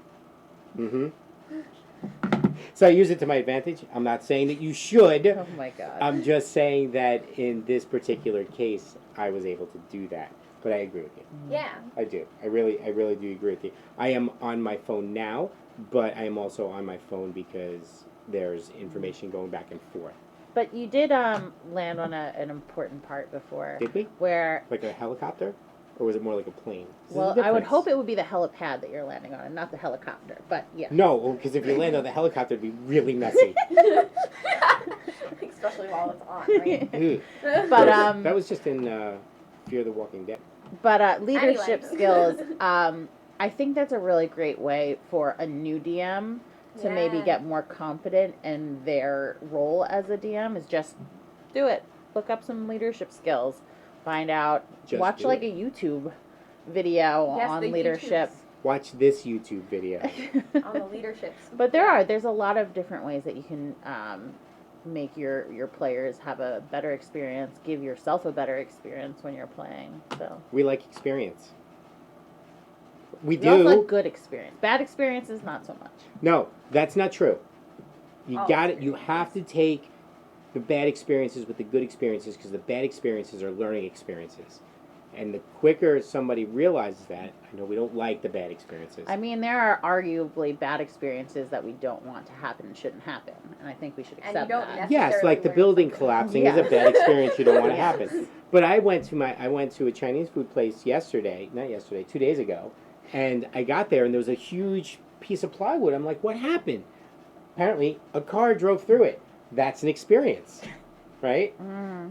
So I use it to my advantage. I'm not saying that you should. Oh my god. I'm just saying that in this particular case, I was able to do that. But I agree with you. Yeah. I do. I really do agree with you. I am on my phone now, but I am also on my phone because there's information going back and forth. But you did land on an important part before. Did we? Where... Like a helicopter? Or was it more like a plane? Well, I would hope it would be the helipad that you're landing on and not the helicopter, but yeah. No, because if you land on the helicopter, it'd be really messy. Especially while it's on, right? But that was just in Fear the Walking Dead. But leadership skills, I think that's a really great way for a new DM to maybe get more confident in their role as a DM is just do it. Look up some leadership skills. Find out. Watch like a YouTube video on leadership. Watch this YouTube video. On the leadership. But there's a lot of different ways that you can make your players have a better experience, give yourself a better experience when you're playing. So we like experience. We also do. like good experience. Bad experiences, not so much. No, that's not true. You got it. You have to take the bad experiences with the good experiences because the bad experiences are learning experiences. And the quicker somebody realizes that, I know we don't like the bad experiences. I mean, there are arguably bad experiences that we don't want to happen and shouldn't happen. And I think we should accept that. Yes, like the building collapsing is a bad experience you don't want to happen. But I went to a Chinese food place 2 days ago, and I got there and there was a huge piece of plywood. I'm like, what happened? Apparently, a car drove through it. That's an experience, right?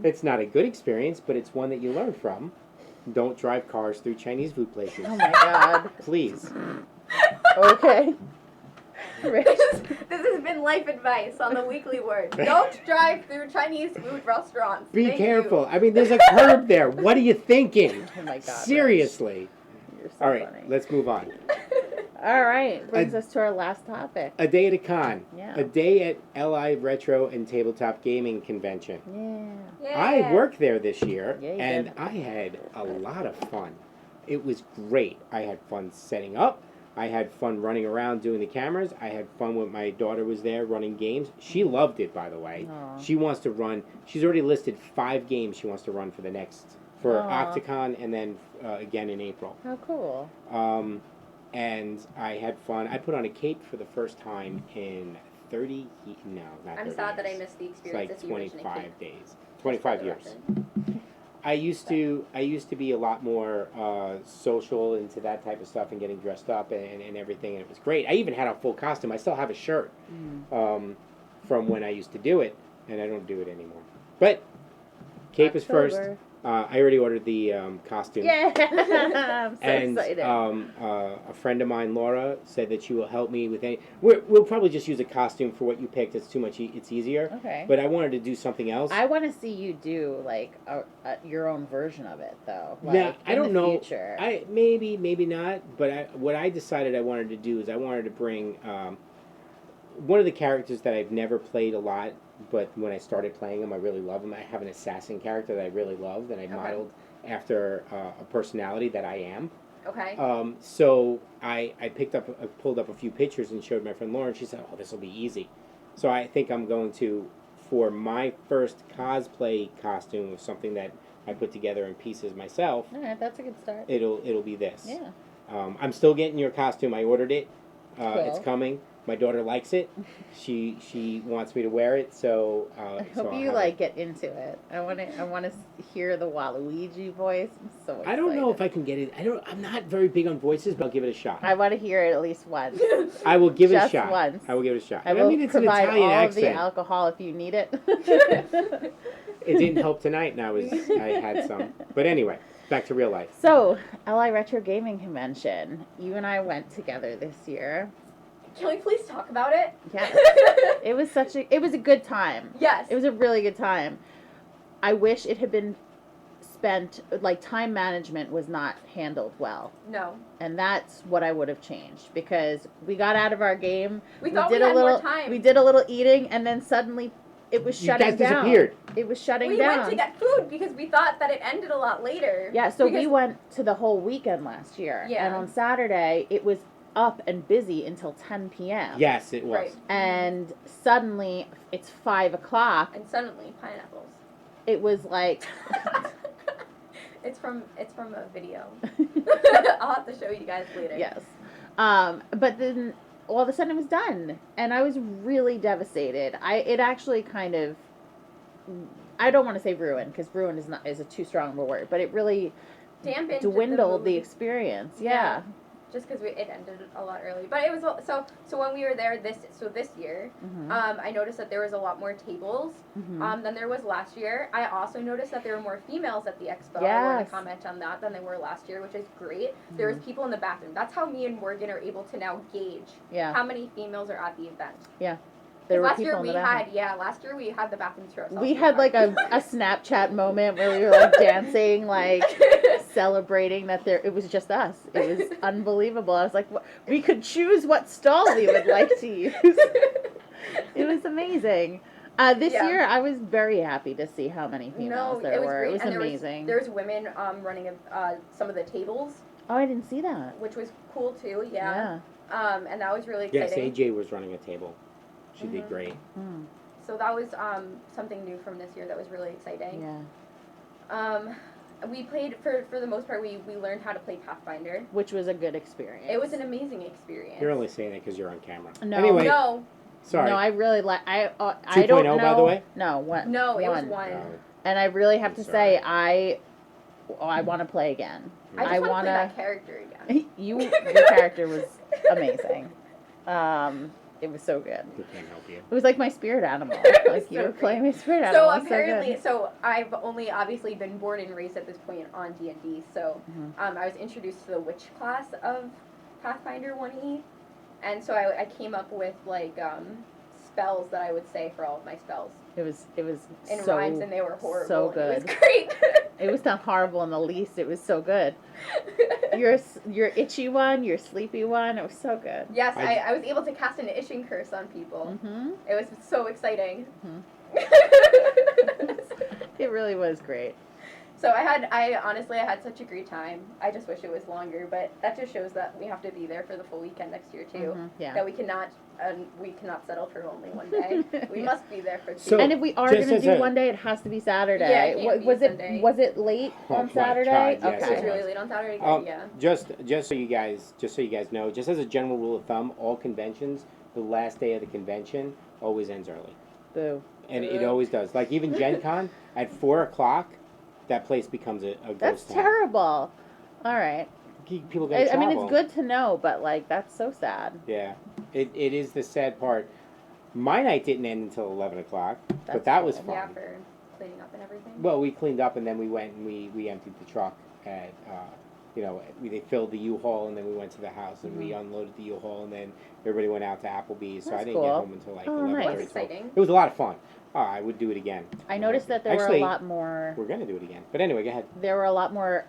It's not a good experience, but it's one that you learn from. Don't drive cars through Chinese food places. Oh my god. Please. Okay. This has been life advice on the Weekly Word. Don't drive through Chinese food restaurants. Be careful. I mean, there's a curb there. What are you thinking? Oh my god. Seriously. You're so All right, funny. let's move on. All right, brings us to our last topic. A day at a con. Yeah. A day at LI Retro and Tabletop Gaming Convention. Yeah. I worked there this year, Yeah, you and did. I had a lot of fun. It was great. I had fun setting up. I had fun running around doing the cameras. I had fun when my daughter was there running games. She loved it, by the way. Aw. She wants to run. She's already listed 5 games she wants to run for the next for Aw. Octocon, and then again in April. How cool. And I had fun. I put on a cape for the first time in 30. No, not 30 I'm sad that I years. missed the It's experience like of you originally 25 days. Just 25 for the years. record. I used to be a lot more social into that type of stuff and getting dressed up and everything, and it was great. I even had a full costume. I still have a shirt from when I used to do it, and I don't do it anymore. But cape is first. October. I already ordered the costume. Yeah, I'm so And excited. a friend of mine, Laura, said that she will help me with any. We'll probably just use a costume for what you picked. It's too much. It's easier. Okay. But I wanted to do something else. I want to see you do like your own version of it, though. Like, Now, I don't in the know. Future. Maybe not. But what I decided I wanted to do is I wanted to bring one of the characters that I've never played a lot. But when I started playing them, I really love them. I have an assassin character that I really love that I modeled after a personality that I am. Okay. So I pulled up a few pictures and showed my friend Lauren. She said, "Oh, this will be easy." So I think I'm going to, for my first cosplay costume of something that I put together in pieces myself. All right, that's a good start. It'll be this. Yeah. I'm still getting your costume. I ordered it. Cool. It's coming. My daughter likes it. She wants me to wear it. So I hope you like get into it. I want to hear the Waluigi voice. I'm so excited. I don't know if I can get it. I'm not very big on voices, but I'll give it a shot. I want to hear it at least once. I will give it a Just shot. once. I will give it a shot. I will mean, it's an provide Italian all accent. of the alcohol if you need it. It didn't help tonight, and I had some. But anyway, back to real life. So, LI Retro Gaming Convention. You and I went together this year. Can we please talk about it? Yes. It was a good time. Yes. It was a really good time. I wish it had been spent, like, time management was not handled well. No. And that's what I would have changed, because we got out of our game. We thought we had more time. We did a little eating, and then suddenly it was shutting down. You guys disappeared. It was shutting We down. went to get food because we thought that it ended a lot later. Yeah, so because we went to the whole weekend last year. Yeah. And on Saturday, it was up and busy until 10 p.m. Yes, it was. Right. And suddenly, it's 5 o'clock. And suddenly, pineapples. It was like... It's from a video. I'll have to show you guys later. Yes. But then all of a sudden it was done, and I was really devastated. It actually kind of, I don't want to say ruined, because ruined is a too strong of a word, but it really Dampened dwindled the mood. experience. Yeah. Yeah. Just because it ended a lot early, but it was so when we were there this year, Mm-hmm. I noticed that there was a lot more tables than there was last year. I also noticed that there were more females at the expo. I want Yes. to comment on that than there were last year, which is great. There was people in the bathroom. That's how me and Morgan are able to now gauge Yeah. how many females are at the event. Yeah. There were last people year in we the bathroom. last year we had the bathrooms to ourselves. We had like a Snapchat moment where we were like dancing, like celebrating that it was just us. It was unbelievable. I was like, we could choose what stall we would like to use. It was amazing. This year, I was very happy to see how many females there were. Great. It was and amazing. There's women running some of the tables, Oh, I didn't see that. which was cool too. Yeah. And that was really Yes, exciting. AJ was running a table. She did great. Mm. So that was something new from this year that was really exciting. Yeah. We played for the most part. We learned how to play Pathfinder. Which was a good experience. It was an amazing experience. You're only saying that because you're on camera. No. Anyway, No, sorry. No, I really like. I 2.0, don't know. by the way? No, one. no, it was one. And I really have I'm to sorry. say, I want to play again. I just want to wanna- play that character again. Your character was amazing. It was so good. We can't help you. It was like my spirit animal. Like you So were great. playing my spirit So animal. It was apparently, so so I've only obviously been born and raised at this point on D&D. So Mhm. I was introduced to the witch class of Pathfinder 1E, and so I came up with like spells that I would say for all of my spells good. It was in so rhymes, and they were horrible. so It good. was great. It was not horrible in the least. It was so good. Your itchy one, your sleepy one. It was so good. Yes, I- I was able to cast an itching curse on people. Hmm. It was so exciting. It really was great. So I honestly had such a great time. I just wish it was longer, but that just shows that we have to be there for the full weekend next year too. Yeah. That we cannot settle for only one day. We must be there for 2. So- And if we are just going to as do a- one day, it has to be Saturday. Yeah, it can't be was Sunday. it late Oh on my Saturday? God, yes, It was it really was. late on Saturday. Yeah. Just so you guys know, just as a general rule of thumb, all conventions, the last day of the convention always ends early, Boo. and it always does. Like even Gen Con at 4:00, that place becomes a ghost That's town. terrible. All right. People got to I mean, travel. it's good to know, but like that's so sad. Yeah, it is the sad part. My night didn't end until 11:00, but That's that was cool. fun. Yeah, for cleaning up and everything. Well, we cleaned up and then we went and we emptied the truck at, they filled the U-Haul and then we went to the house and we unloaded the U-Haul and then everybody went out to Applebee's. So I That's didn't get cool. home until like Oh, 11:30. nice. That's exciting. It was a lot of fun. I would do it again. I noticed that there Actually, were a lot more. We're gonna do it again. But anyway, go ahead. There were a lot more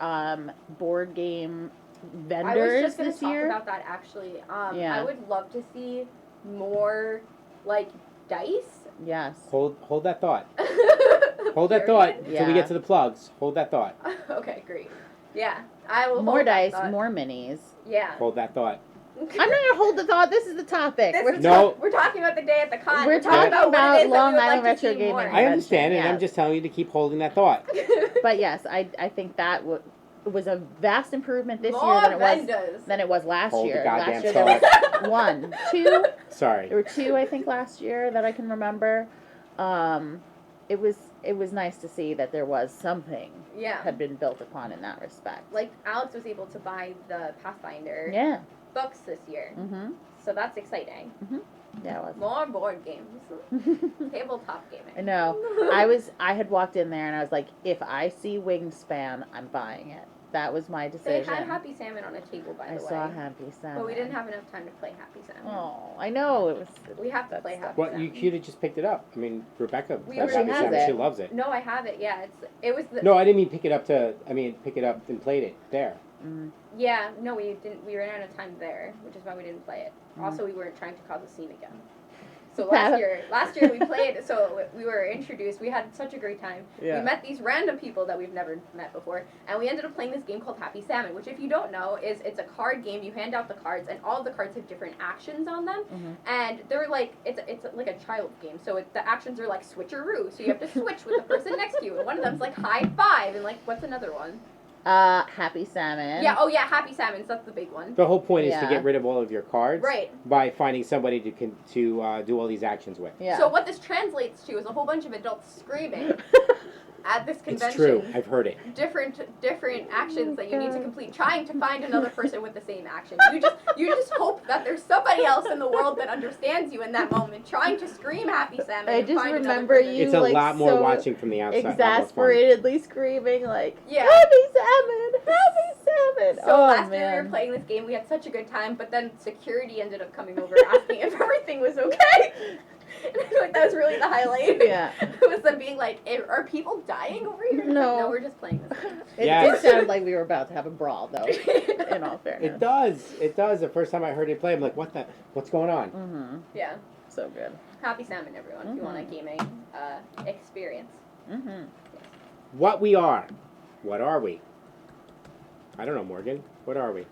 board game I was vendors just going to this talk year. about that actually. Yeah. I would love to see more like dice. Yes. Hold that thought. Hold that thought Period. until we Yeah. get to the plugs. Hold that thought. Okay, great. Yeah, I will. More hold that dice, thought. more minis. Yeah. Hold that thought. I'm not gonna hold the thought. This is the topic. This We're is No. we're talking about the day at the con. We're talking talking about what about it is that Long we would Island like to Retro see Gaming more. Event. I understand, and yes. I'm just telling you to keep holding that thought. But yes, I think that was a vast improvement this More year vendors. than it was last Hold the year. goddamn Last year there was one, two. Sorry. There were two, I think, last year that I can remember. It was nice to see that there was something Yeah. had been built upon in that respect. Like Alex was able to buy the Pathfinder Yeah. books this year, Mhm. so that's exciting. Yeah, it was. More board games, tabletop gaming. I know. I had walked in there and I was like, if I see Wingspan, I'm buying it. That was my They decision. had Happy Salmon on a table, by I the way. saw Happy Salmon. But we didn't have enough time to play Happy Salmon. Oh, I know it was. We have to that play stuff. Happy Well, Salmon. you could have just picked it up. I mean, Rebecca We plays already Happy have Salmon. it. She loves it. No, I have it. Yeah, it was the. No, I didn't mean pick it up and played it there. Mm. Yeah, no, we didn't. We ran out of time there, which is why we didn't play it. Mm. Also, we weren't trying to cause a scene again. So last year we played. So we were introduced. We had such a great time. Yeah. We met these random people that we've never met before, and we ended up playing this game called Happy Salmon, which, if you don't know, it's a card game. You hand out the cards, and all of the cards have different actions on them, and they're like it's like a child game. So the actions are like switcheroo. So you have to switch with the person next to you, and one of them's like high five, and like what's another one? Happy Salmon. Yeah. Oh yeah, Happy Salmons. That's the big one. The whole point is to Yeah. get rid of all of your cards Right. by finding somebody to do all these actions with. Yeah. So what this translates to is a whole bunch of adults screaming at this convention. It's true. I've heard it. Different actions that you need to complete, trying to find another person with the same action. You just hope that there's somebody else in the world that understands you in that moment, trying to scream Happy Salmon. I and just find another remember person. you It's a like, lot more so watching from the outside. exasperatedly screaming like, Yeah. Happy Salmon! Happy Salmon! So Oh, last year we man. were playing this game, we had such a good time, but then security ended up coming over asking if everything was okay. And I feel like that was really the highlight. Yeah. It was them being like, are people dying over here? No. No, we're just playing this game. It Yes. did sound like we were about to have a brawl, though, in all fairness. It does. It does. The first time I heard it play, I'm like, what's going on? Mm-hmm. Yeah. So good. Happy Salmon, everyone, if you want a gaming experience. Mm-hmm. What we are. What are we? I don't know, Morgan. What are we?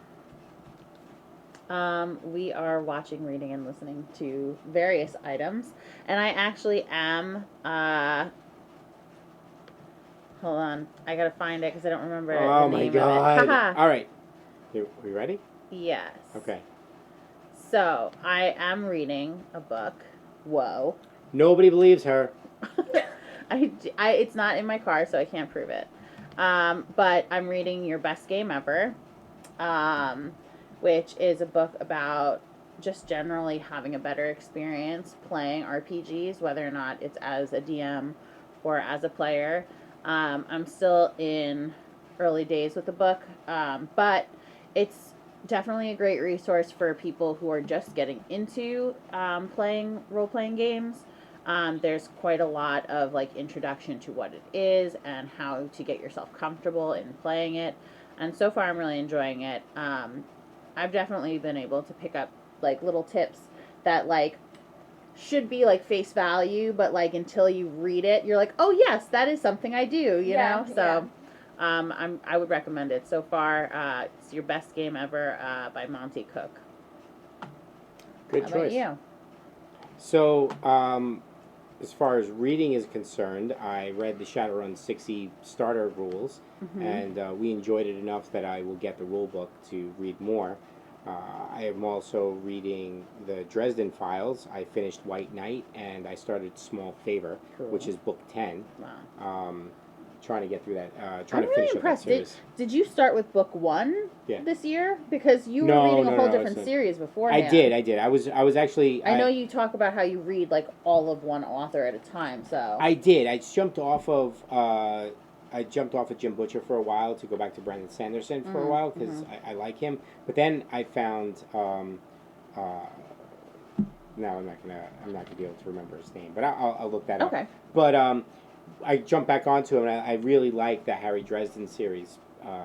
We are watching, reading, and listening to various items. And I actually am, hold on, I gotta find it because I don't remember Oh the my name god. of it. Haha. All right. Are we ready? Yes. Okay. So, I am reading a book. Whoa. Nobody believes her. It's not in my car, so I can't prove it. But I'm reading Your Best Game Ever, which is a book about just generally having a better experience playing RPGs, whether or not it's as a DM or as a player. I'm still in early days with the book, but it's definitely a great resource for people who are just getting into playing role-playing games. There's quite a lot of like introduction to what it is and how to get yourself comfortable in playing it. And so far I'm really enjoying it. I've definitely been able to pick up like little tips that like should be like face value, but like until you read it, you're like, oh yes, that is something I do, you know? So I would recommend it. So far, it's Your Best Game Ever by Monty Cook. Good How choice. about you? So, as far as reading is concerned, I read the Shadowrun 60 starter rules, and we enjoyed it enough that I will get the rule book to read more. I am also reading the Dresden Files. I finished White Knight, and I started Small Favor, which is book 10. Wow. Trying to get through that. I'm Trying to really finish impressed. up that series. Did you start with book 1 this year? Because you were reading a whole different series beforehand. I did. I was actually. I know you talk about how you read like all of one author at a time. So I did. I jumped off of. I jumped off of Jim Butcher for a while to go back to Brandon Sanderson for a while because I like him. But then I found. Now I'm not gonna be able to remember his name, but I'll look that up. Okay. But I jumped back onto him, and I really like the Harry Dresden series.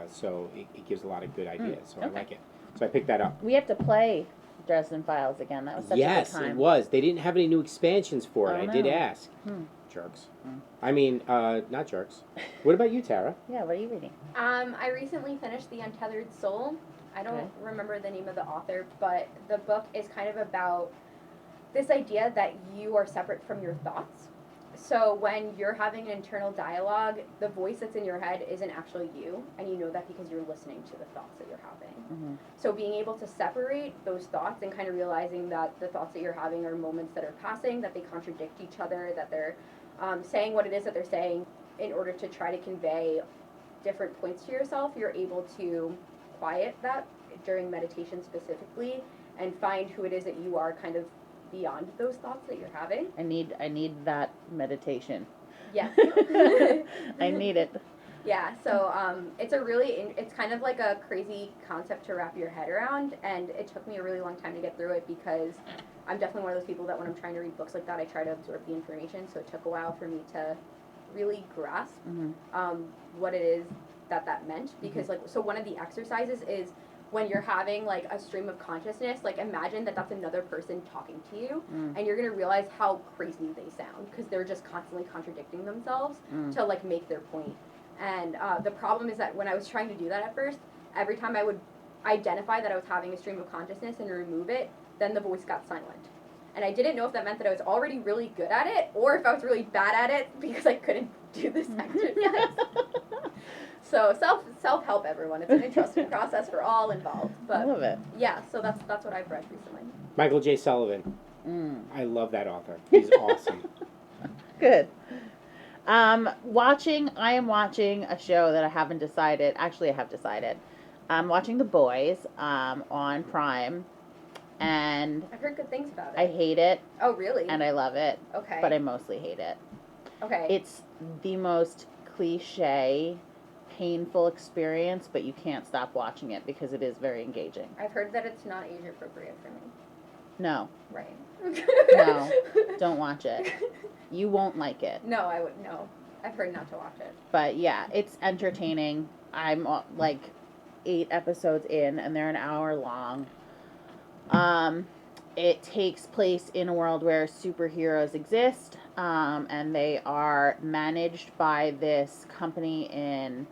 So it gives a lot of good ideas. So I like it. So I picked that up. We have to play Dresden Files again. That was such a good time. Yes, it was. They didn't have any new expansions for it. I did ask. Jerks. I mean, not jerks. What about you, Tara? Yeah, what are you reading? I recently finished The Untethered Soul. I don't remember the name of the author, but the book is kind of about this idea that you are separate from your thoughts. So when you're having an internal dialogue, the voice that's in your head isn't actually you, and you know that because you're listening to the thoughts that you're having. So being able to separate those thoughts and kind of realizing that the thoughts that you're having are moments that are passing, that they contradict each other, that they're saying what it is that they're saying in order to try to convey different points to yourself, you're able to quiet that during meditation specifically and find who it is that you are kind of beyond those thoughts that you're having. I need that meditation. Yeah. I need it. Yeah, so it's kind of like a crazy concept to wrap your head around, and it took me a really long time to get through it because I'm definitely one of those people that when I'm trying to read books like that, I try to absorb the information, so it took a while for me to really grasp what it is that meant, because so one of the exercises is when you're having like a stream of consciousness, like imagine that that's another person talking to you, and you're gonna realize how crazy they sound because they're just constantly contradicting themselves to like make their point. And the problem is that when I was trying to do that at first, every time I would identify that I was having a stream of consciousness and remove it, then the voice got silent. And I didn't know if that meant that I was already really good at it or if I was really bad at it because I couldn't do this exercise. So self-help, everyone. It's an interesting process for all involved. But I love it. Yeah, so that's what I've read recently. Michael J. Sullivan. I love that author. He's awesome. Good. I am watching a show that I haven't decided. Actually, I have decided. I'm watching The Boys on Prime, and I've heard good things about it. I hate it. Oh, really? And I love it. Okay. But I mostly hate it. Okay. It's the most cliche, painful experience, but you can't stop watching it because it is very engaging. I've heard that it's not age appropriate for me. No. Right. No. Don't watch it. You won't like it. No, I would no. I've heard not to watch it. But yeah, it's entertaining. I'm like 8 episodes in, and they're an hour long. It takes place in a world where superheroes exist, and they are managed by this company in,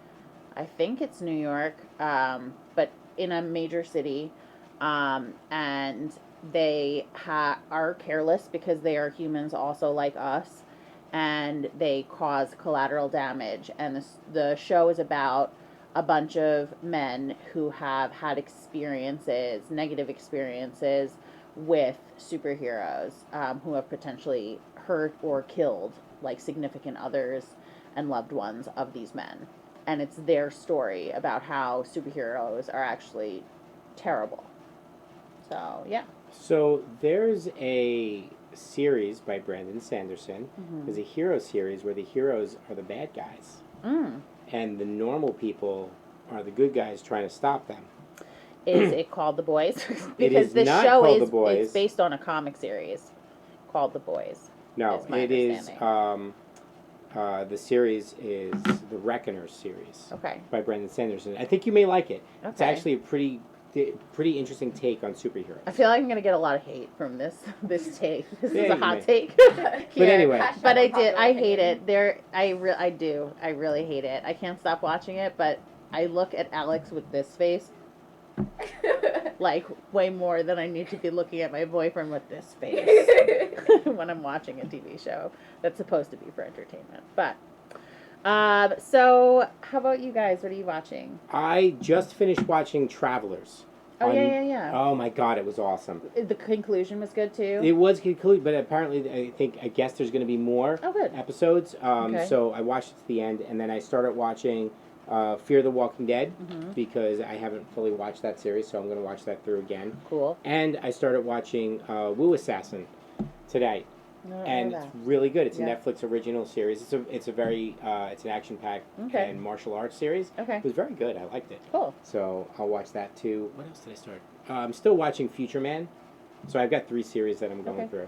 I think it's New York, but in a major city, and they are careless because they are humans also like us, and they cause collateral damage. And the show is about a bunch of men who have had negative experiences with superheroes, who have potentially hurt or killed like significant others and loved ones of these men. And it's their story about how superheroes are actually terrible. So, yeah. So there's a series by Brandon Sanderson. There's a hero series where the heroes are the bad guys. And the normal people are the good guys trying to stop them. Is it called The Boys? Because it is this not show called The Boys. is based on a comic series called The Boys. No, it is. The series is the Reckoners series. Okay. By Brandon Sanderson. I think you may like it. Okay. It's actually a pretty pretty interesting take on superheroes. I feel like I'm gonna get a lot of hate from this take. This is Yeah, a you hot may. take. But anyway. But I hate it. I really hate it. I can't stop watching it, but I look at Alex with this face like way more than I need to be looking at my boyfriend with this face when I'm watching a TV show that's supposed to be for entertainment. But so how about you guys? What are you watching? I just finished watching Travelers. Oh, yeah. Oh my god, it was awesome. The conclusion was good too. It was concluded, but apparently I guess there's going to be more good episodes. Okay. So I watched it to the end, and then I started watching Fear the Walking Dead Mm-hmm. because I haven't fully watched that series, so I'm going to watch that through again. Cool. And I started watching Wu Assassin today, and it's really good. It's a Netflix original series. It's a very it's an action packed and martial arts series. Okay. It was very good. I liked it. Cool. So I'll watch that too. What else did I start? I'm still watching Future Man. So I've got 3 series that I'm going through,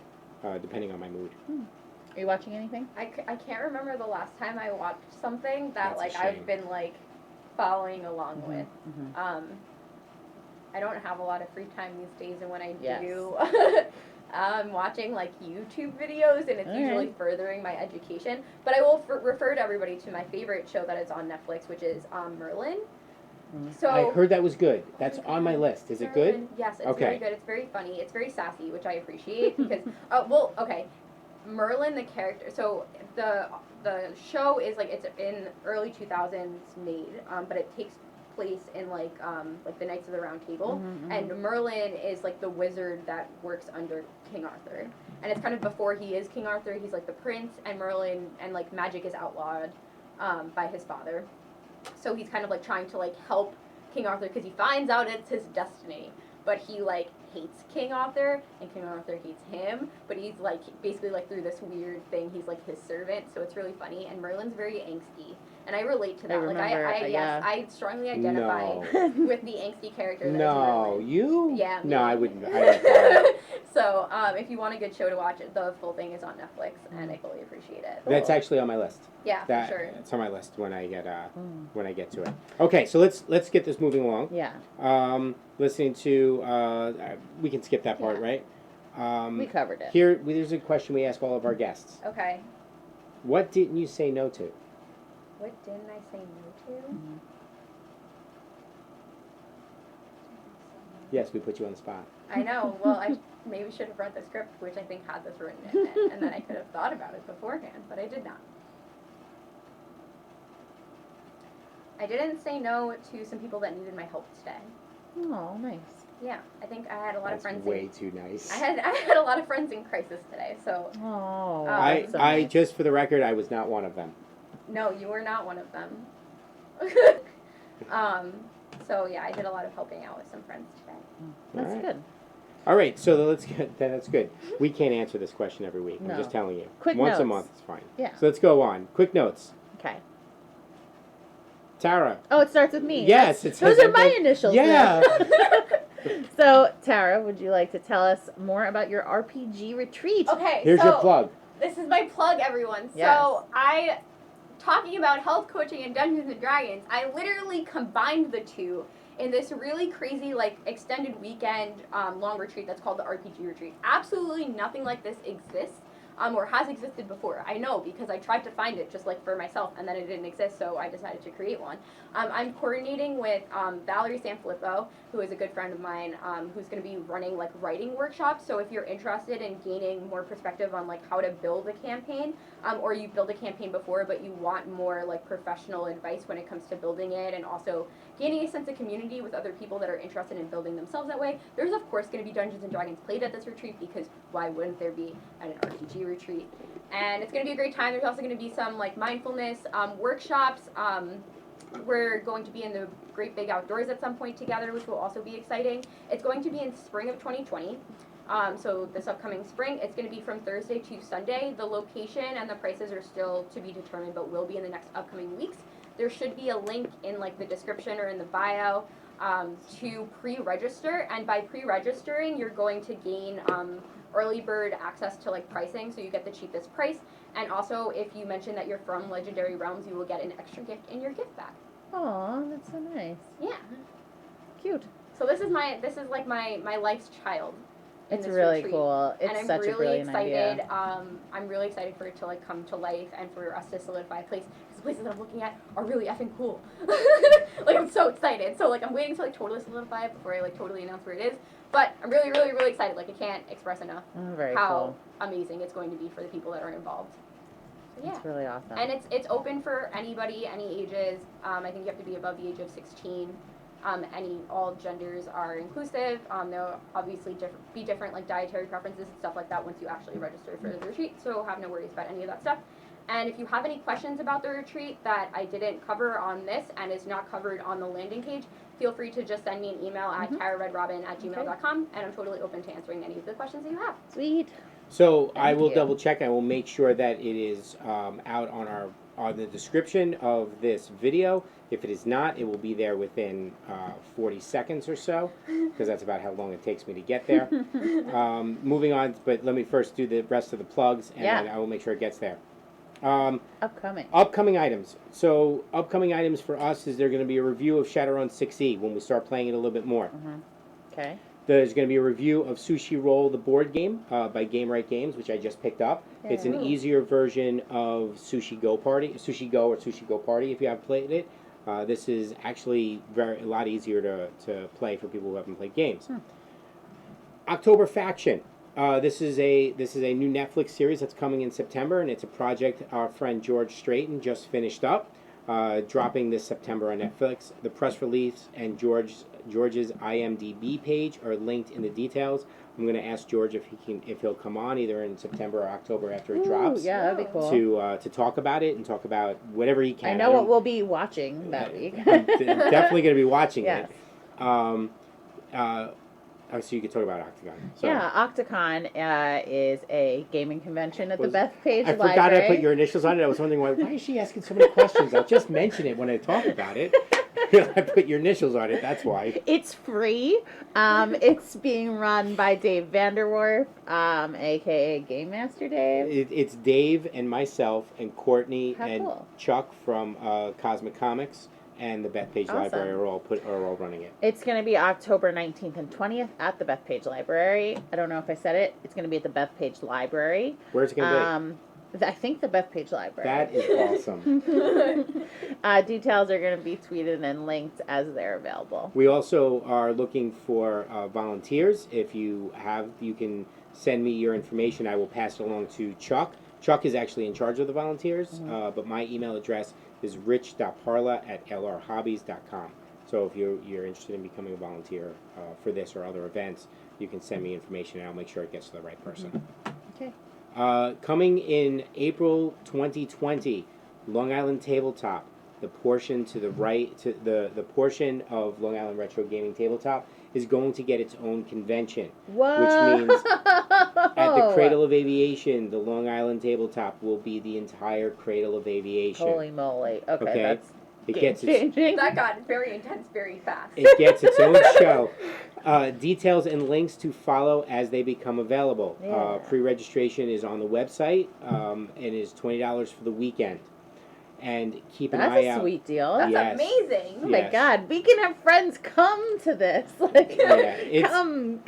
depending on my mood. Are you watching anything? I can't remember the last time I watched something that That's a I've shame. been following along with. Mm-hmm. I don't have a lot of free time these days, and when I do, I'm watching YouTube videos, and it's usually furthering my education. But I will refer to everybody to my favorite show that is on Netflix, which is Merlin. So I heard that was good. That's on my list. Is it good? Yes, it's really good. It's very funny. It's very sassy, which I appreciate because Merlin, the character. So the show is it's in early 2000s made, but it takes place in the Knights of the Round Table, and Merlin is the wizard that works under King Arthur, and it's kind of before he is King Arthur. He's the prince, and Merlin and magic is outlawed by his father. So he's kind of trying to help King Arthur because he finds out it's his destiny, but he hates King Arthur and King Arthur hates him. But he's basically through this weird thing, he's his servant. So it's really funny. And Merlin's very angsty, and I relate to that. I strongly identify with the angsty character. That is Merlin. You? Yeah. No, me. I wouldn't. So if you want a good show to watch, the full thing is on Netflix, and I fully appreciate it. That's actually on my list. Yeah, for sure. It's on my list when I get to it. Okay, so let's get this moving along. Yeah. Listening to we can skip that part, right? We covered it. Here, there's a question we ask all of our guests. Okay. What didn't you say no to? What didn't I say no to? Yes, we put you on the spot. I know. Well, I maybe should have read the script, which I think had this written in it, and then I could have thought about it beforehand, but I did not. I didn't say no to some people that needed my help today. Oh, nice. Yeah, I think I had a lot of friends. Way too nice. I had a lot of friends in crisis today, so. Oh. I nice. Just for the record, I was not one of them. No, you were not one of them. So yeah, I did a lot of helping out with some friends today. That's good. All right, so that's good. We can't answer this question every week. I'm just telling you. Quick Once notes. a month is fine. Yeah. So let's go on. Quick notes. Okay. Tara. Oh, it starts with me. Yes. Those are my initials. Yeah. So, Tara, would you like to tell us more about your RPG retreat? Okay. Here's your plug. This is my plug, everyone. Yes. So talking about health coaching and Dungeons and Dragons, I literally combined the two in this really crazy extended weekend long retreat that's called the RPG retreat. Absolutely nothing like this exists or has existed before. I know because I tried to find it just for myself, and then it didn't exist, so I decided to create one. I'm coordinating with Valerie Sanfilippo, who is a good friend of mine, who's going to be running writing workshops. So if you're interested in gaining more perspective on how to build a campaign, or you built a campaign before but you want more professional advice when it comes to building it, and also gaining a sense of community with other people that are interested in building themselves that way, there's of course going to be Dungeons and Dragons played at this retreat, because why wouldn't there be at an RPG retreat? And it's going to be a great time. There's also going to be some mindfulness workshops. We're going to be in the great big outdoors at some point together, which will also be exciting. It's going to be in spring of 2020. So this upcoming spring, it's going to be from Thursday to Sunday. The location and the prices are still to be determined, but will be in the next upcoming weeks. There should be a link in the description or in the bio to pre-register, and by pre-registering, you're going to gain early bird access to pricing, so you get the cheapest price. And also, if you mention that you're from Legendary Realms, you will get an extra gift in your gift bag. Aw, that's so nice. Yeah. Cute. So this is like my life's child. It's really retreat. cool. It's and I'm such really a brilliant excited. idea. I'm really excited for it to like come to life and for us to solidify a place. Because the places that I'm looking at are really effing cool. Like I'm so excited. So like I'm waiting to like totally solidify it before I like totally announce where it is. But I'm really, really, really excited. Like I can't express enough Very how cool. amazing it's going to be for the people that are involved. So, yeah. It's really awesome. And it's open for anybody, any ages. I think you have to be above the age of 16. All genders are inclusive. There'll obviously be different like dietary preferences and stuff like that once you actually register for the retreat. So have no worries about any of that stuff. And if you have any questions about the retreat that I didn't cover on this and is not covered on the landing page, feel free to just send me an email at tyraredrobin@gmail.com, and I'm totally open to answering any of the questions that you have. Sweet. So I Thank will you. double check. I will make sure that it is out on the description of this video. If it is not, it will be there within 40 seconds or so, because that's about how long it takes me to get there. Moving on, but let me first do the rest of the plugs, and then I will make sure it gets there. Upcoming items. So upcoming items for us is there going to be a review of Shadowrun 6e when we start playing it a little bit more. Okay. There's going to be a review of Sushi Roll, the board game, by Game Right Games, which I just picked up. Yeah. It's an easier version of Sushi Go or Sushi Go Party if you haven't played it. This is actually a lot easier to play for people who haven't played games. October Faction. This is a new Netflix series that's coming in September, and it's a project our friend George Straighten just finished up, dropping this September on Netflix. The press release and George's IMDb page are linked in the details. I'm going to ask George if he'll come on either in September or October after it drops. Yeah, that'd be cool. To talk about it and talk about whatever he can. I know what we'll be watching that week. I'm definitely going to be watching yes. it. So you could talk about Octagon. Sorry. Yeah, Octagon is a gaming convention at the Bethpage I Library. forgot I put your initials on it. I was wondering why is she asking so many questions? I'll just mention it when I talk about it. I put your initials on it, that's why. It's free. It's being run by Dave VanderWerf, a.k.a. Game Master Dave. It's Dave and myself and Courtney and cool. Chuck from Cosmic Comics and the Bethpage Library are all running it. It's going to be October 19th and 20th at the Bethpage Library. I don't know if I said it. It's going to be at the Bethpage Library. Where's it going to be? I think the Bethpage Library. That is awesome. Details are going to be tweeted and linked as they're available. We also are looking for volunteers. If you can send me your information. I will pass it along to Chuck. Chuck is actually in charge of the volunteers, but my email address is rich.parla@lrhobbies.com. So if you're interested in becoming a volunteer for this or other events, you can send me information and I'll make sure it gets to the right person. Okay. Coming in April 2020, Long Island Tabletop, the portion to the right, to the portion of Long Island Retro Gaming Tabletop is going to get its own convention. Whoa. Which means at the Cradle of Aviation, the Long Island Tabletop will be the entire Cradle of Aviation. Holy moly. Okay, that's changing. That got very intense very fast. It gets its own show. Details and links to follow as they become available. Yeah. Pre-registration is on the website and is $20 for the weekend. And keep an eye out. That's a sweet deal. That's amazing. Oh my God, we can have friends come to this. Like, come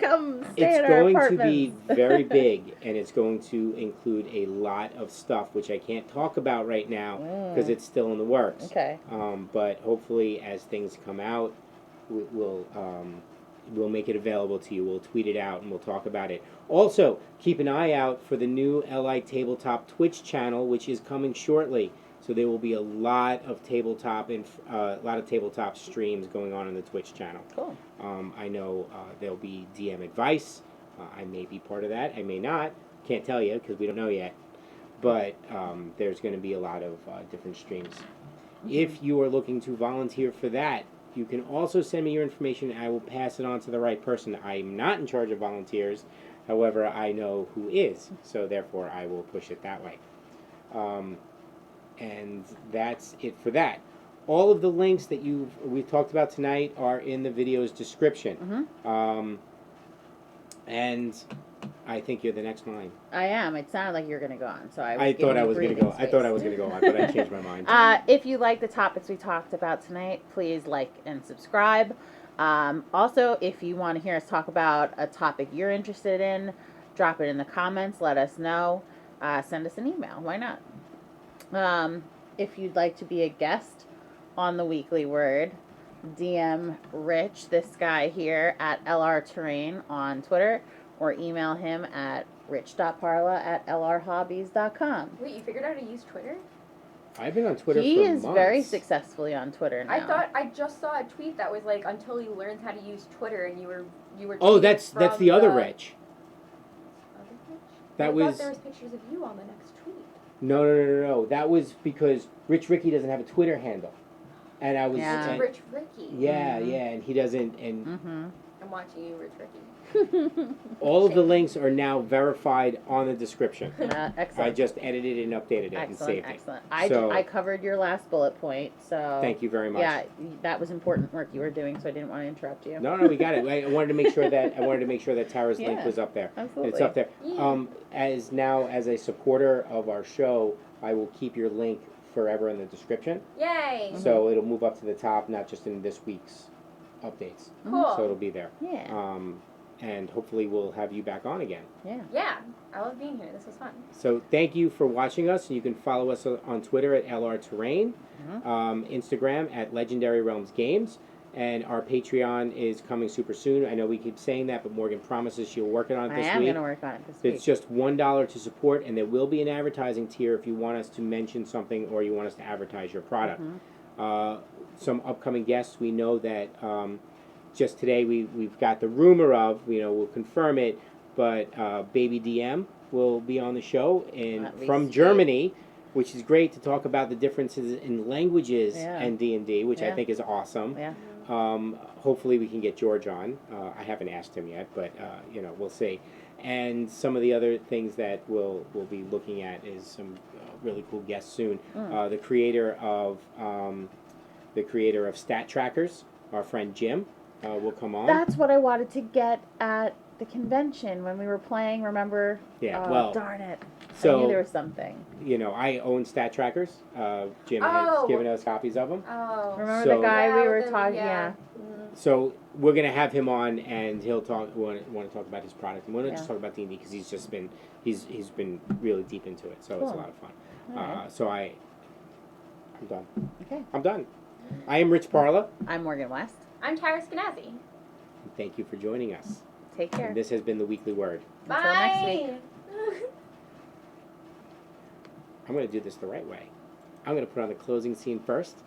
stay at our apartments. It's going to be very big, and it's going to include a lot of stuff, which I can't talk about right now because it's still in the works. Okay. But hopefully, as things come out, we'll make it available to you. We'll tweet it out, and we'll talk about it. Also, keep an eye out for the new LI Tabletop Twitch channel, which is coming shortly. So there will be a lot of tabletop streams going on the Twitch channel. Cool. I know there'll be DM advice. I may be part of that. I may not. Can't tell you because we don't know yet. But there's going to be a lot of different streams. If you are looking to volunteer for that, you can also send me your information. And I will pass it on to the right person. I'm not in charge of volunteers. However, I know who is. So therefore, I will push it that way. And that's it for that. All of the links that we've talked about tonight are in the video's description. And I think you're the next line. I am. It sounded like you were going to go on, so I thought I was going to go. I thought I was going to go on, but I changed my mind. If you like the topics we talked about tonight, please like and subscribe. Also, if you want to hear us talk about a topic you're interested in, drop it in the comments. Let us know. Send us an email. Why not? If you'd like to be a guest on the Weekly Word, DM Rich, this guy here, at LR Terrain on Twitter, or email him at rich.parla@lrhobbies.com. Wait, you figured out how to use Twitter? I've been on Twitter He for is months. very successfully on Twitter now. I just saw a tweet that was like, until he learns how to use Twitter, and you were. Oh, that's tweeting the other from Rich. Other Rich? That I was thought there was pictures of you on the next tweet. no. That was because Rich Ricky doesn't have a Twitter handle, and I was Yeah. It's Rich Ricky. yeah, Mhm. and he doesn't, and I'm watching you, Rich Ricky. all of the links are now verified on the description. Excellent. I just edited and updated it and saved it. Excellent. So- I covered your last bullet point, so Thank you very much. yeah, that was important work you were doing, so I didn't want to interrupt you. No, we got it. I wanted to make sure that Tara's link Yeah. was up there. Absolutely. It's up there. Yeah. As a supporter of our show, I will keep your link forever in the description, Yay! so it'll move up to the top, not just in this week's updates. Cool. So it'll be there. Yeah. And hopefully we'll have you back on again. Yeah. Yeah, I love being here. This was fun. So thank you for watching us. You can follow us on Twitter at LR Terrain, Instagram at Legendary Realms Games, and our Patreon is coming super soon. I know we keep saying that, but Morgan promises she'll work on it I this am week. going to work on it this week. It's just $1 to support, and there will be an advertising tier if you want us to mention something or you want us to advertise your product. Some upcoming guests, we know that just today we've got the rumor of, we'll confirm it, but Baby DM will be on the show from Germany, which is great to talk about the differences in languages and D&D, which I think is awesome. Yeah. Hopefully we can get George on. I haven't asked him yet, but we'll see. And some of the other things that we'll be looking at is some really cool guests soon. The creator of Stat Trackers, our friend Jim, will come on. That's what I wanted to get at the convention when we were playing. Remember? Yeah. Oh, well, darn it! so I knew there was something. I own Stat Trackers. Jim has given us copies of them. Oh. Remember So- the guy we Yeah, were the- talking? yeah. Yeah. So we're gonna have him on, and he'll talk. Want to talk about his product, and we're not just talk about D&D because he's been really deep into it. So it's a Cool. lot of fun. All right. So I'm done. Okay. I'm done. I am Rich Parla. I'm Morgan West. I'm Tara Schinasi. Thank you for joining us. Take care. And this has been the Weekly Word. Until next week. Bye. I'm going to do this the right way. I'm going to put on the closing scene first.